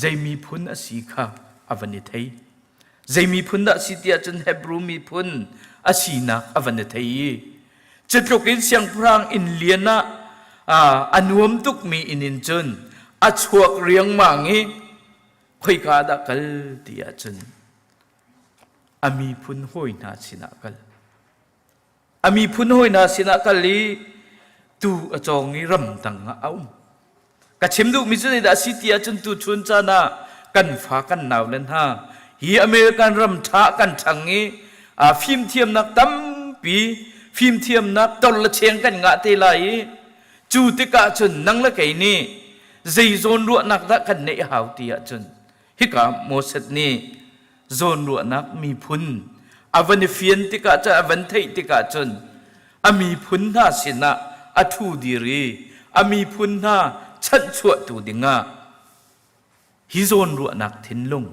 zaimi phun asi kha avani thei zaimi phun da si tia chun Hebrew mi phun asi na avani thei chetlokin siang prang in liana anuam tuk mi inin chun achuak riang mangi khoi ka da kal tia chun ami phun hoi na sina kal ami phun hoi na sina kali tu achong ni ram tang au ka chimdu mi chu da sitia chun tu chun cha na kan fa kan naw len ha hi American ram tha kan thangi phim thiam nak tam pi phim thiam nak tol la cheng kan nga te lai chu te ka chun nang la kai ni zai zon ru nak da kan nei hau tia chun hi ka moset ni zon ru nak mi phun avani fian te ka cha avan thei te ka chun ami phun na sina athu diri ami phun na ชัดชั่วตูดิงะฮิโซนรัวนักทิ้นลง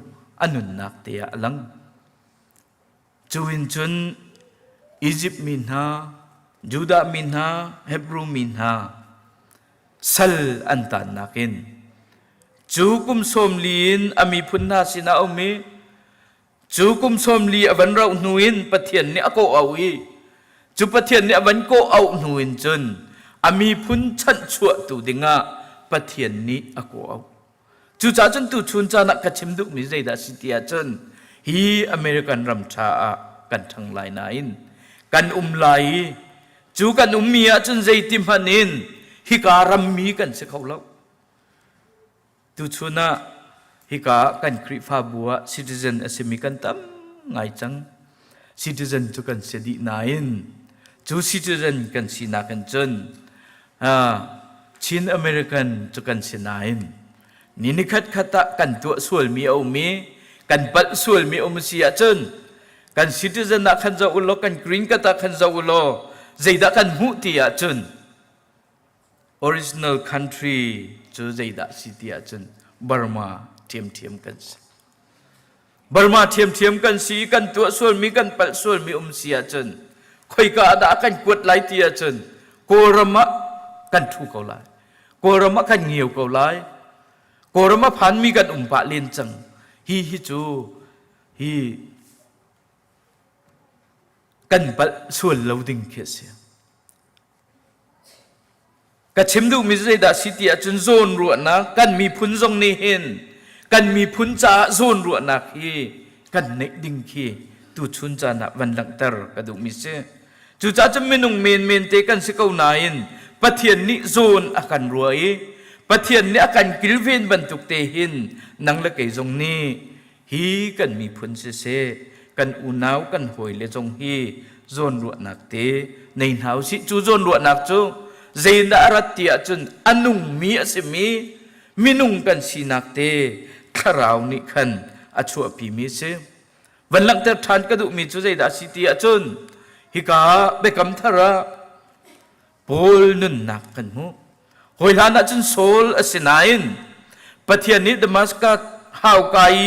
อันนุนนักเตียลังจูอินจุนอียิปต์มินฮาจูดามินฮาเฮบรูมินฮาสัลอันตันนักินจูกุมสมลีนอามีพุนนาสินาอมีจูกุมสมลีอวันเราหนุนปะเทียนเนี่ยก็เอาอีจูปะเทียนเนี่ยอวันก็เอาหนุนจนอามีพุนชันชั่วตูดิงะปะเทียนนี้ก็เอาจูจ่าจนตูชุนจานักกระชิมดุมิใจดาสิเตียจนฮีอเมริกันรำชากันทั้งหลายนายกันไหลจูกันเมียจนใจติมหันินฮิการำมีกันเสเขาเล่าตูชุนะฮิกากันคริฟาบัวซิติเซนเอสมีกันตั้มไงจังซิติเซนจูกันเสดีนายจูซิติเซนกันสีนักกันจนชินอเมริกันจูกันเสนายนี่นิคัดขัดกันตัวส่วนมีเอามีกันปัดส่วนมีเอามุสีอาจนกันซิติเซนนักขันจะอุโลกันกรีนกัตขันจะอุโลใจดักกันหูตีอาจน original country จูใจดักสิตีอาจนบร์มาเทียมกันบร์มาเทียมกันสีกันตัวส่วนมีกันปัดส่วนมีสีอาจนคอยกาดากันกวดไหลตีอาจนโกรมะกันทุกเขาไหลโกรมะกันเงียวเขาไหลโกรมะพันมีกันปะเลียนจังฮิจูฮีกันปัดส่วนเราดิ่งเขียเสียกัชิมดูมิใจดาสิติอาจนโซนรัวนักกันมีพุนทรงนี้เห็นกันมีพุนจ่าโซนรัวนักฮีกันเนดิ่งขีตูชุนจานักวันหลังเตอร์กระดูมิเซจูจ่าจะไม่นุ่งเมนเตกันสิเขานายนปะเทียนนิโซนอาการรวยปะเทียนนี่อาการกิลเวนบรรทุกเตหินนังละเกยจงนี้ฮีกันมีพุนเซกันอุณาวกันหอยเลจงฮีโซนรัวนักเตในหาวสิจูโซนรัวนักจูเจนดารัตติอาจนอนุงมีอสิมีมินุงกันสีนักเตขราวนิคันอชัวปีมิเซวันหลังแต่ทานกระดูมีจุใจดาสิติอาจนฮิกาเบกัมทาระโพลนุนนักกันหูหอยลานอาจนโซลอสินายนปะเทียนิดมัสกัดฮาวกาย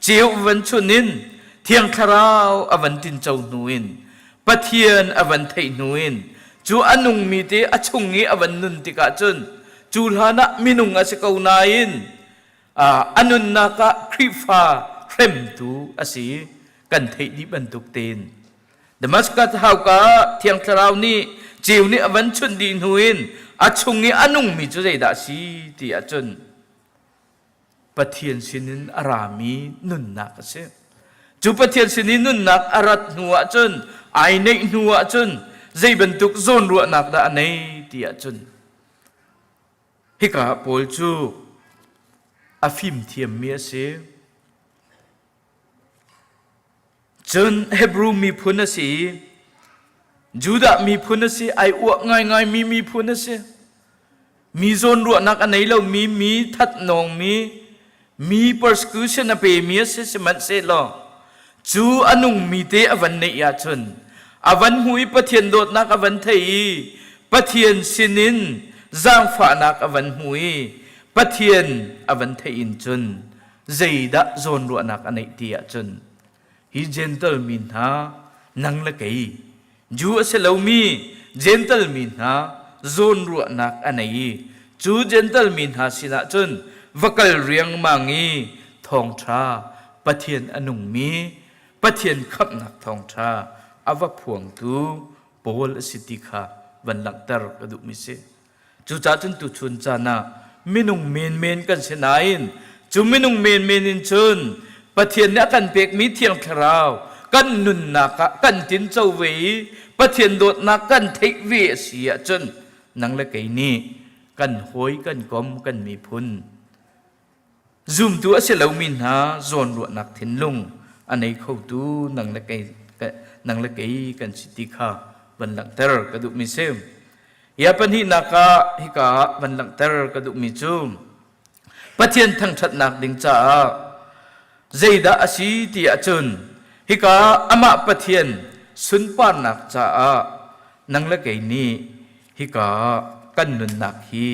เจียววันชุนินเทียงขราวอวันตินเจ้าหนุนปะเทียนอวันไทยหนุนจูอนุงมีเตอชงงี้อวันนุนติกาจนจูลานะมินุงอาศัยนายนอนุนนักคริฟาเข็มตูอาศัยกันไทยดิบันตุกเตนดมัสกัดฮาวกาเทียงคราวนี้เจียวนี้อวันชุนดีนุนอชงงี้อนุงมีจุใจดาสีติอาจนปะเทียนสินินอารามีนุนนักเสจูปะเทียนสินินนุนนักอารัตนัวจนไอเนนัวจนใจบรรทุกโซนรัวนักดาในที่อาจนฮิกาโพลจูอาฟิมเทียมเมียเสจนเฮบรูมีพุนสีจูดามีพุนสีไออวกง่ายมีพุนสีมีโซนรัวนักอันไหนเรามีทัดนองมี persecution อเปมีเสสมันเสลอจูอนุงมีเตอวันในอาจนอวันหุยปะเทียนโดดนักอวันไทยปะเทียนสินินจางฝานักอวันหุยปะเทียนอวันไทยอินจนใจดะโซนรัวนักอันไหนที่อาจนฮีเจนตัลมินฮานังละเกยจูเสลามีเจนตัลมินฮาโซนรัวนักอันไหนจูเจนตัลมินฮาสินะจนวักลเรียงมังงีทองชาปะเทียนอนุงมีปะเทียนขับนักทองชาอาวพวงตูโพลสิติขาวันหลังตร์กระดูมิเสจูจ่าจนตุชุนจานามินุงเมนกันเสนายนจูมินุงเมนอินชนปะเทียนเนกันเปกมีเทียงคราวกันนุนนักกันตินเจ้าเวปะเทียนโดดนักกันเทเวเสียจนนังละไกนี้กันหอยกันกอมกันมีพุนซุ่มตัวเสลามินหาโซนรัวนักทิ้นลงอันไหนเขาตูนังละไกนังละเกยกันสิติขาวันหลังเตอร์กระดูมิเซมยาปันหินักฮิกาวันหลังเตอร์กระดูมิจุมปะเทียนทั้งชัดนักดิงจ้าใจดาอสีติอาจุนฮิกาอามาปะเทียนสุนปานักจ้านังละเกยนี้ฮิกากันนุนนักฮี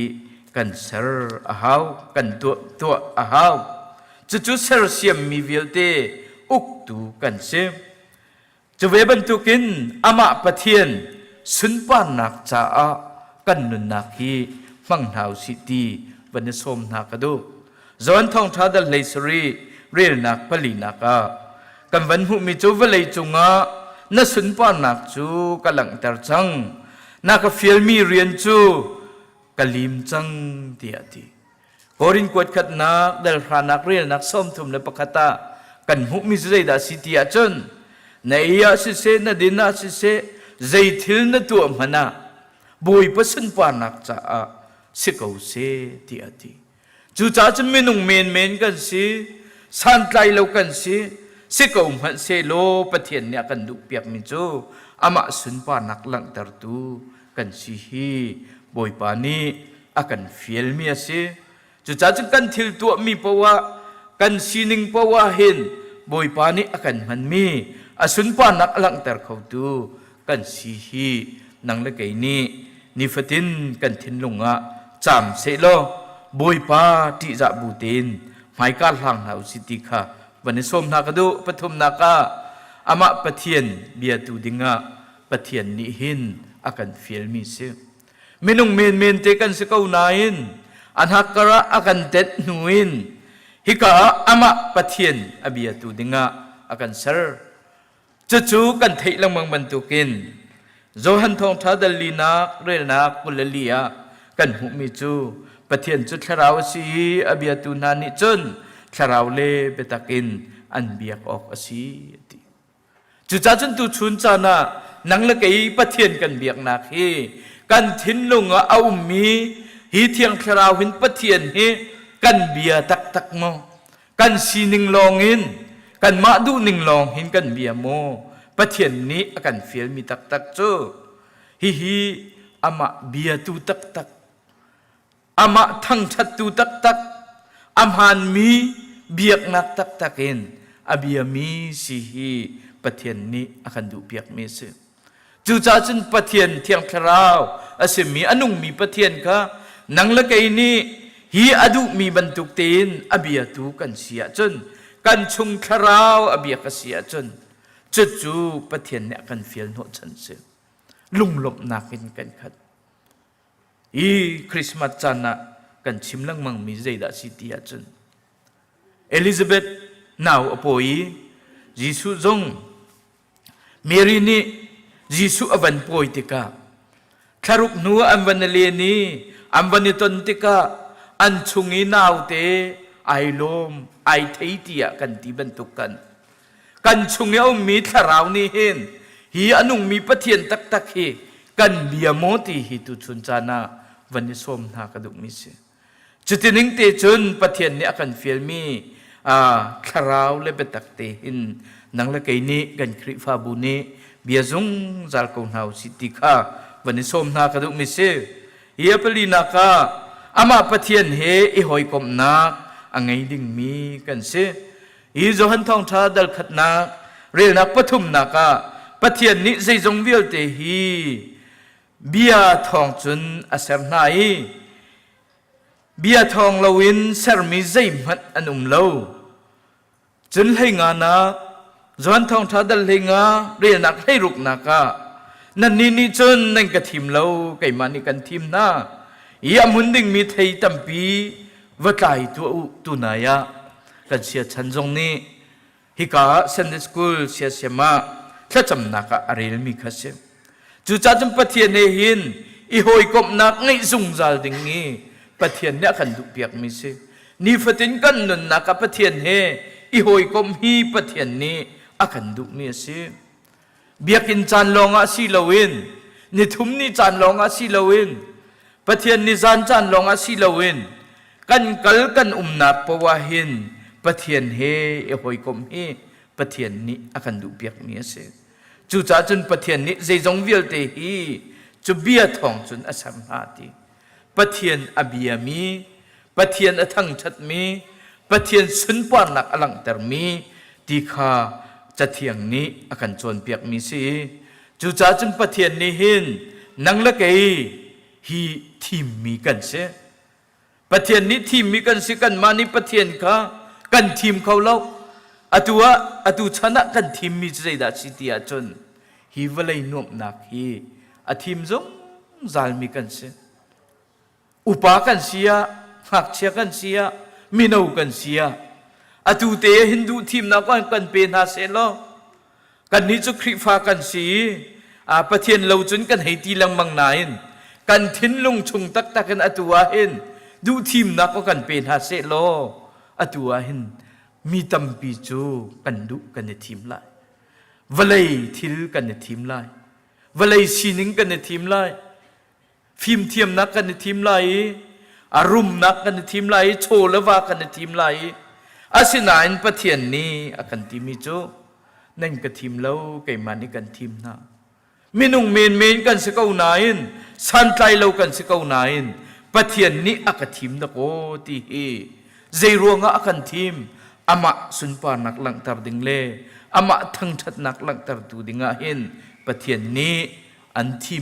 กันเซอร์อาฮาวกันตัวอาฮาวจู่ๆเซอร์เซียมมีวิลเตอุกตูกันเซจะเวบันตุกินอามาปะเทียนสุนปานักจ้ากันนุนนักฮีมังหาวสิตีวันนี้สมนักดูจวนทองท้าดัลเลสรีเรียนักปลีนักกันวันหุมิจูวเลยจุงน่าสุนปานักจูกำลังเตอร์จังนักฟิลมีเรียนจูกลิมจังเดียดีโอรินกวดขัดนักเดลพานักเรียนนักส้มทุมเลปะคตากันหุมิจูได้ดาสิตีอาจนในยาสิเซนดินาสิเซใจทิลนตัวมันนะบุยปัสนปานักจ้าสิกเอาเซตีอาดีจู่จ้าจะไม่นุ่งเมนกันสิสันไตรเรากันสิสิกเอามันเซโลปะเทียนเนี่ยกันดุเปียกมิจูอามาสุนปานักหลังตรตูกันสิฮีบุยปานีอากันฟิลมีสิจู่จ้าจะกันทิลตัวมีปวะกันสินิงปวะเห็นบุยปานีอากันมันมีอาสุนปานักหลังตรเขาตูกันสิฮีนังละไกนี้นิฟตินกันทินลงจำเสโลบุยปาติจะบูตินไม่กาหลังหาวสิติค่ะวันนี้สมนักดูปฐุมนักอามาปะเทียนเบียตูดิงปะเทียนนิหินอากันฟิลมิเซเมนุงเมนเตกันสกาวนาอินอันฮักกระอากันเต็ดนูอินฮิกาอามาปะเทียนอเบียตูดิงอากันเซอร์จู่ๆกันเทลังมังบันตุกินโจฮันทองท้าดัลลีนักเรนักกุลลียกันหุมิจูปะเทียนจุดทราวสีอเบียตูนานิจนทราวเลเบตักินอันเบียกออกอสีติจุจ้าจนตูชุนจานะนังละไกปะเทียนกันเบียกนักเฮกันทิ้นลงเอามีฮีเทียงทราวหินปะเทียนเฮกันเบียตักโมกันสีนิงลองหินกันมาดูนิงลองหินกันเบียโมปะเทียนนี้อากันฟิลมีตักจูฮีอามาเบียตูตักอามาทั้งชัดตูตักอามันมีเบียกนักตักเองอาเบียมีสิฮีปะเทียนนี้อากันดูเบียกมีสิจู่จ้าจนปะเทียนเทียงคราวอาเสมีอนุงมีปะเทียนค่ะนังละไกนี้ฮีอดุมีบรรทุกเตีนอาเบียตูกันเสียจนกันชุงคราวอาเบียกเสียจนจู่ๆปะเทียนเนี่ยกันฟิลโนชันเสือลุงหลบนักกันขัดอีคริสต์มาสจันนะกันชิมลังมังมีใจดาสิติอาจนเอลิซาเบธนาวอโปยยิสุจงเมรีนี่ยิสุอวันโปยติกาคารุกนัวอันวันเลนีอันวันตนติกาอันชุงีนาวเตไอลมไอเทียติกันที่บรรทุกกันชุงเอวมีทาราวนี่เห็นฮีอนุงมีปะเทียนตักเฮกันเบียโมติฮิตุชุนจานาวันนี้สมนากระดุกมิเสจุดที่หนึ่งเตจุนปะเทียนเนี่ยกันฟิลมีทาราวเลเบตักเตหินนังละไกนี้กันคริฟาบุนีเบียจงจัลกงหาวสิติค่ะวันนี้สมนากระดุกมิเสเฮียปลีนักอามาปะเทียนเฮอิหอยกมนักอังไงดิ่งมีกันเสอีโจฮันทองท้าดัลขัดนักเรียนักปฐุมนักปะเทียนนี้ใจจงวิลเตฮีเบียทองจุนอาเซร์นายเบียทองลวินเซร์มีใจมัดอันเลวจุนให้งานักโจฮันทองท้าดัลให้งาเรียนักให้รุกนักนั่นนี่จุนนั่งกะทิมเลวไก่มานี่กันทิมนะยามุนดิ่งมีไทยตั้มปีวัดไหลตัวนายกันเสียชันจงนี้ฮิกาเซนเดสคูลเสียเสียมาแค่จำนักอะไรมีข้าเสียจู่จ้าจำปะเทียนเนหินอีหอยกบนักไงซุงจัลดิ่งนี้ปะเทียนเนี่ยขันดุเปียกมีเสียนี่ฟตินกันนุนนักปะเทียนเฮอีหอยกบฮีปะเทียนนี้อาขันดุมีเสียเบียกินจานลองอาศิลวินนี่ทุ่มนี่จานลองอาศิลวินปะเทียนนี่จานลองอาศิลวินกันกัลกันนักปวาหินปะเทียนเฮอีหอยกบเฮปะเทียนนี้อากันดุเปียกมีเสียจู่จ้าจนปะเทียนนี้ใจจงวิลเตฮีจุเบียทองจนอสัมภาติปะเทียนอเบียมีปะเทียนอทังชัดมีปะเทียนสุนปานหลักอลังเตอร์มีตีขาจะเทียงนี้อากันจวนเปียกมีสิจู่จ้าจนปะเทียนนี้เห็นนังละเกยฮีทีมมีกันเส ปะเทียนนี้ทีมมีกันสิกันมานี่ปะเทียนค่ะกันทีมเขาเล่าอตุชนะกันทีมมีใจดาสิติอาจนฮีวเลยนวมนักฮีอาทีมจงจัลมีกันเสอุปากันเสียหักเชียกันเสียมีนูกันเสียอตุเตฮินดูทีมนักกันเป็นหาเสลกันนี้จะคริฟ้ากันสีปะเทียนเราจนกันให้ตีลังมังนายกันทิ้นลงชงตักกันอตัวเห็นดูทีมนักกันเป็นหาเสลอตัวเห็นมีตัมปีจูกันดุกันในทีมไล่วลัยทิลกันในทีมไล่วลัยชีนิงกันในทีมไล่ฟิล์มเทียมนักกันในทีมไล่อารมณ์นักกันในทีมไล่โชว์และว่ากันในทีมไล่อาศินาอินปะเทียนนี้กันทีมีจูนั่นกันทีมเราไก่มันนี่กันทีมนะมินุงเมนกันสกาวนายนสันไตเรากันสกาวนายนปะเทียนนี้กันทีมนะโกตีเอเจรัวงะกันทีมอามาสุนปานักลังตับดิงเล่อามาทั้งชัดนักลังตับตูดิงเห็นปะเทียนนี้อันที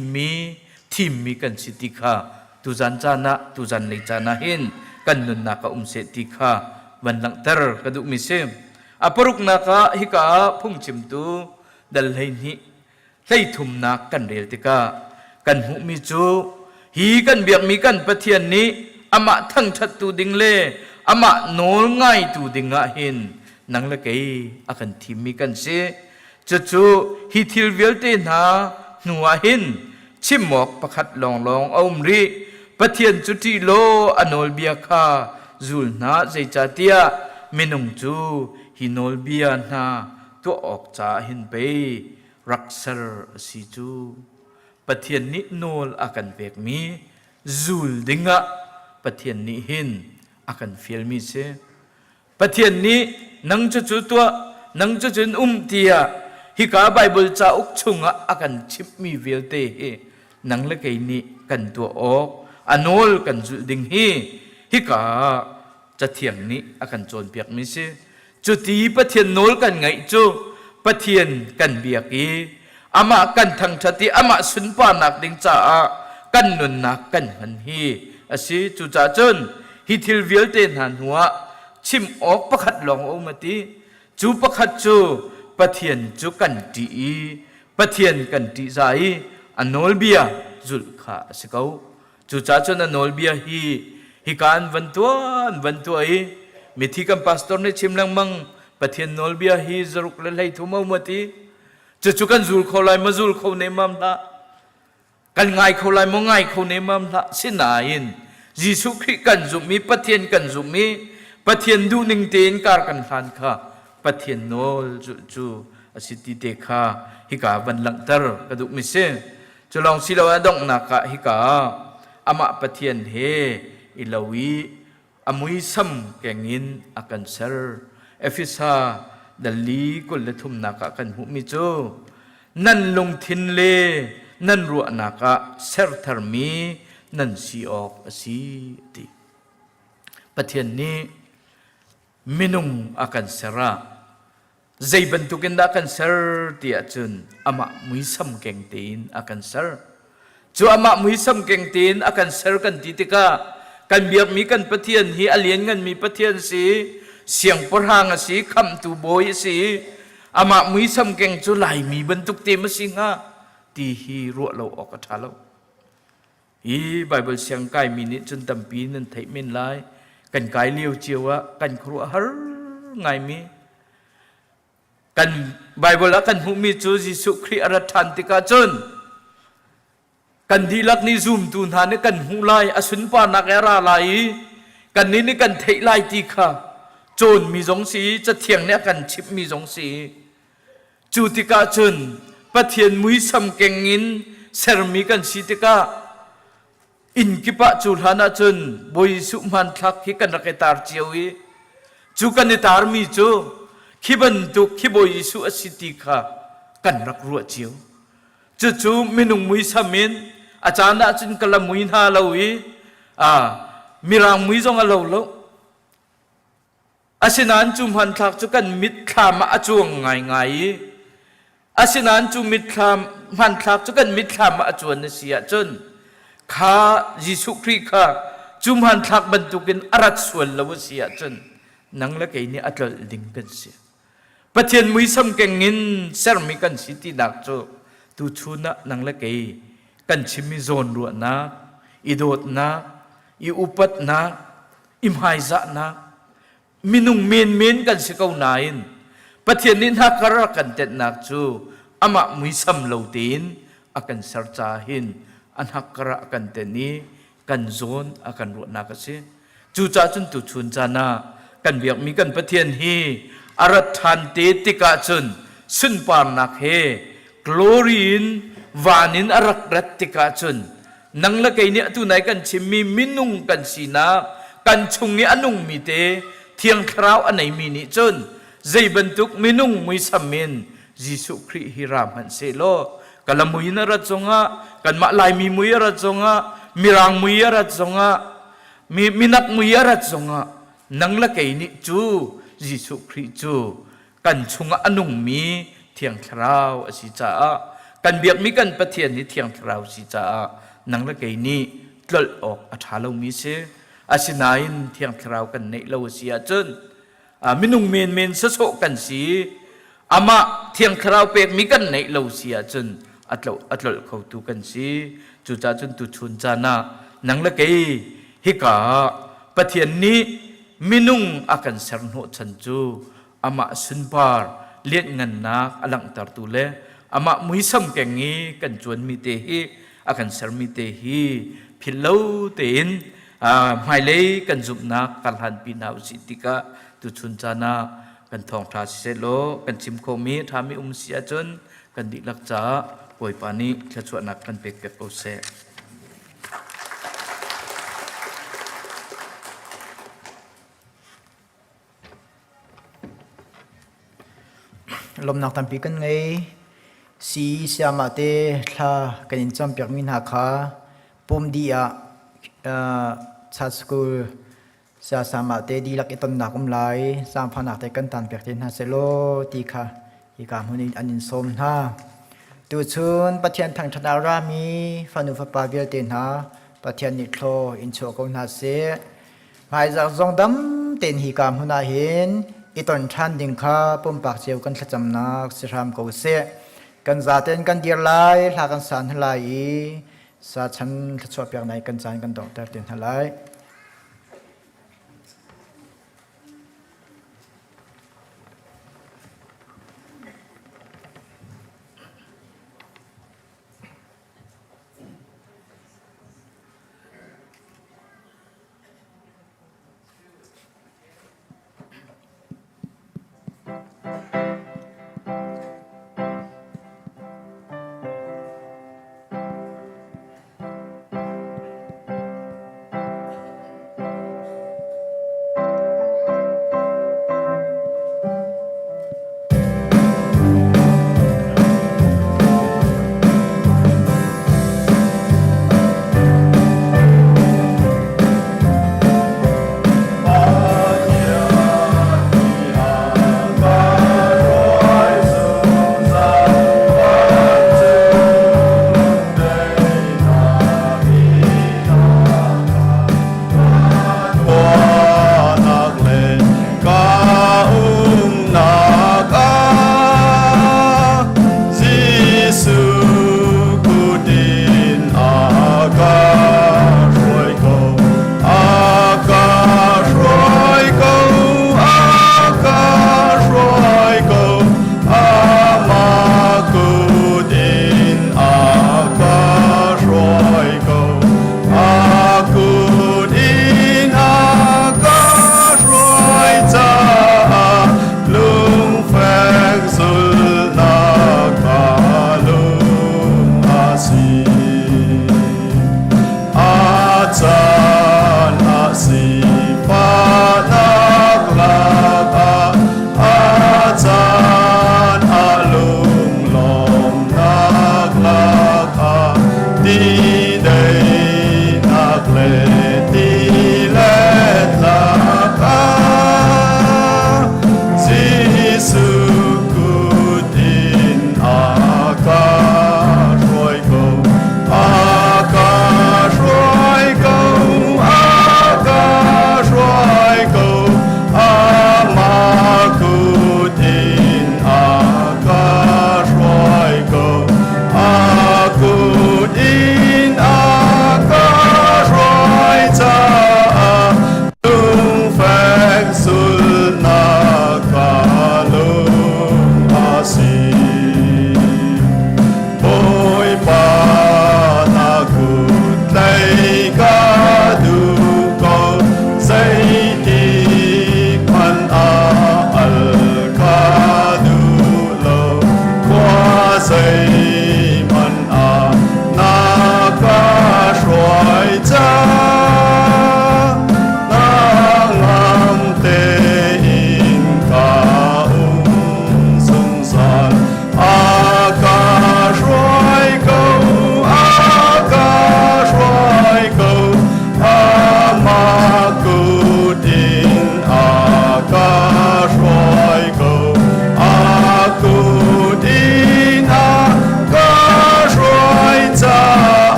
มีกันสิติค่ะตุจันจานะตุจันในจานะเห็นกันนุนนักเสติค่ะวันลังตรกระดุมิเซมอปรุกนักฮิกาพุ่งชิมตูดัลเลนี้ไล่ทุ่มนักกันเรียลติกากันหุมิจูฮีกันเบียกมีกันปะเทียนนี้อามาทั้งชัดตูดิงเล่อามาโนลง่ายตูดิงะเห็นนังละเกยอากันทีมีกันเสจู่ฮิทิลเวลเตนาหนัวเห็นชิมหมอกประคัดลองเอามรีปะเทียนจุติโลอโนลเบียคาจูลนาใจจัตยาเมนุงจูฮิโนลเบียนาตัวออกจากหินไปรักษาสิจูปะเทียนนิโนลอากันเบกมีจูลดิงะปะเทียนนิหินอากันฟิลมีเสปะเทียนนี้นังจะจุตัวนังจะจุนเตียฮิกาไบเบิลจะอุกชุงอากันชิปมีเวลเตนังละไกนี้กันตัวออกอโนลกันจุดิงฮิกาจะเทียงนี้อากันโจนเปียกมิเสจุตีปะเทียนโนลกันไงจูปะเทียนกันเบียกีอามากันทางชติอามาสุนปานักดิงจ้ากันนุนนักกันหันฮีอาศัยจุจ่าจนฮิทิลเวลเตนหันหัวชิมออกประคัดลองอุมติจูประคัดจูปะเทียนจูกันตีปะเทียนกันตีใจอันโนลเบียจุลขาสกาวจูจ่าจนอันโนลเบียฮิการวันตัวมิธีกันพาสตอร์เนี่ยชิมลังมังปะเทียนโนลเบียฮีจรุกเลยทุ่มเอามาตีจู่กันจุลเขาเลยมาจุลเขาเนมัมละกันง่ายเขาเลยมาง่ายเขาเนมัมละสินายินยิสุคริกันจุมีปะเทียนกันจุมีปะเทียนดูนิงเตนการกันทานค่ะปะเทียนโนลจู่สิติเตค่ะฮิกาวันลังตรกระดุมิเซจะลองสิเราดองนักฮิกาอามาปะเทียนเฮอิลาวีอามุยซัมแกงินอากันเซอร์เอฟิซาดัลลีกุลเลทุมนักกันหุมิโจนั่นลงทินเลนั่นรัวนักเซอร์ทาร์มีนั่นสีออกสีติปะเทียนนี้มินุงอากันเซระใจบรรทุกินอากันเซอร์ที่อาจุนอามามุยซัมแกงตีนอากันเซอร์จูอามามุยซัมแกงตีนอากันเซอร์กันติติกากันเบียกมีกันปะเทียนฮีอเลียนกันมีปะเทียนสีเสียงปรางสีคำตูโบยสีอามามุยซัมแกงจูไหลมีบรรทุกเต็มสิงะตีฮีรัวเราออกกระทาเราอีไบเบิลเสียงไก่มีนิจนตำปีนั้นไทยเม่นไลกันไก่เลี้ยวเจียวะกันครัวฮร์ไงมีกันไบเบิลกันหุมิจูจิสุครีอรัฐานติกาจนกันดีลักนิซุมตูนหานี่กันหูไลอสุนปานักเอราไลกันนี่กันเทไลติค่ะโจนมีสองสีจะเถียงเนี่ยกันชิปมีสองสีจูติกาจนปะเทียนมุยซัมเกงินเซรมีกันสีติกาอินกิปะจูลานาจนบอยสุมันทักฮิกันรักตาร์เจียวจูกันในตาร์มีจูคิบันตุคิบอยสุอสิติค่ะกันรักรัวเจียวจู่มินุงมุยซัมินอาจารย์น่าจินกะละมุยนาเลวีมีรางมุยจงอาเลวแล้วอาศินันจุมหันทักจุกันมิดขามอาจวงไงอาศินันจุมิดขามหันทักจุกันมิดขามอาจวนเสียจนข้ายิสุคริค่ะ จุมหันทักบรรทุกินอารัดส่วนละวเสียจนนังละไกนี่อัตลดิงกันเสียปะเทียนมุยซ้ำเก่งงินเซอร์มีกันสิติดักโจตูชูนะนังละไกกันชิมิโซนรัวนะอีโดดนะอีอุปัตนะอิมไฮซะนะมินุงเมียนกันสิเกาหนาอินปะเทียนนินฮักกระกันเต็ดนักจูอามามุยซ้ำเหลาตีนอากันสารจาหินอันฮักกระกันเต็นี้กันโซนอากันรัวนักสิจูจ่าจนตูชุนจานากันเบียกมีกันปะเทียนฮีอารัทันเตติกาจุนสุนปานักเฮกลอรีนวานินอารักรัตติกาจุนนังละไกเนี่ยตุไหนกันชิมีมินุงกันสีนากันชุงนี้อนุงมีเตเทียงคราวอันไหนมีนิจุนใจบรรทุกมินุงมุยสัมมินยิสุคริฮิรามหันเซโลกันละมุยนรัตจงะกันมาลายมีมุยรัตจงะมีรางมุยรัตจงะมีนักมุยรัตจงะนังละไกนี่จูยิสุคริจูกันชุงอนุงมีเทียงคราวอสิจ้ากันเบียกมีกันปะเทียนนี่เทียงคราวสิจ้านังละไกนี่ตลอดออกอัฐาลงมีเสอาศินายินเทียงคราวกันในเลวเสียจนมินุงเมียนสะโศกันสีอามาเทียงคราวเป็กมีกันในเลวเสียจนอัตลอดเขาตูกันสีจุจ้าจนตุชุนจานานังละไกฮิกาปะเทียนนี้มินุงอากันเสรโนชันจูอามาสุนปาร์เลี้ยงเงินนักอลังตารตุเลอามามุยซ้ำแกงงี้กันจวนมีเตฮีอากันเสรมีเตฮีพิลาวเตนไม่เลยกันจุบนักกัลหันปีนาวสิติกาตุชุนจานากันทองทาสิเซโลกันชิมโคมีทามีเสียจนกันดิลักจ้าป่วยปานี้ขจวนักกันเปกโอเซลมนักตันปีกันไงสีเสียมาเตท่ากันอินจำเปียกมินหาคาปุ่มดีอะชัดสกุลเสียสามาเตดีลักอิตนนักไลสามพันนักเตกันตันเปียกเทนฮาเซโลตีค่ะอีกามุนิอันอินสมฮาตูชุนปะเทียนทางชนารามีฟานุฟปาเบียเตนฮาปะเทียนนิโคลอินโชกนาเซหมายจากทรงดำเต็นฮีกามหุนาเห็นอีตอนชันดิงคาปุ่มปากเจียวกันขจำนักสิรามกูเสกันซาเตนกันเดียร์ไลหากันสานไลสาชันขจวบอย่างไหนกันจานกันดอกแต่เต็นไล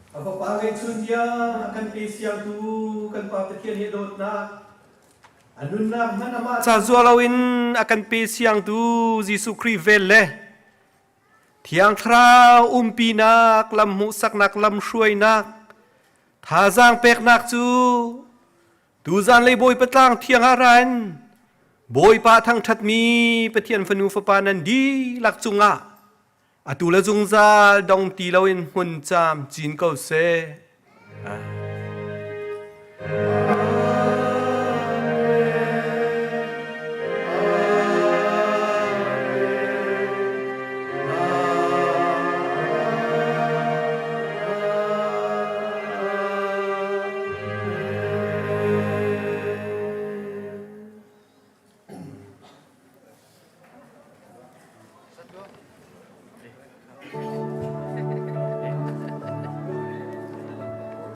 apa pangai sundia akan pesiang tu kan pa petian hedot na anun na manama cha zualawin akan pesiang tu Jesu Christ vele thiang thra umpi nak lam mu sak nak lam shuai nak tha jang pek nak chu tu zan lei boi patlang thiang aran boi pa thang that mi petian fanu fa pa nan di lak chunga atula jungza dong ti lawin hun cham chin ko se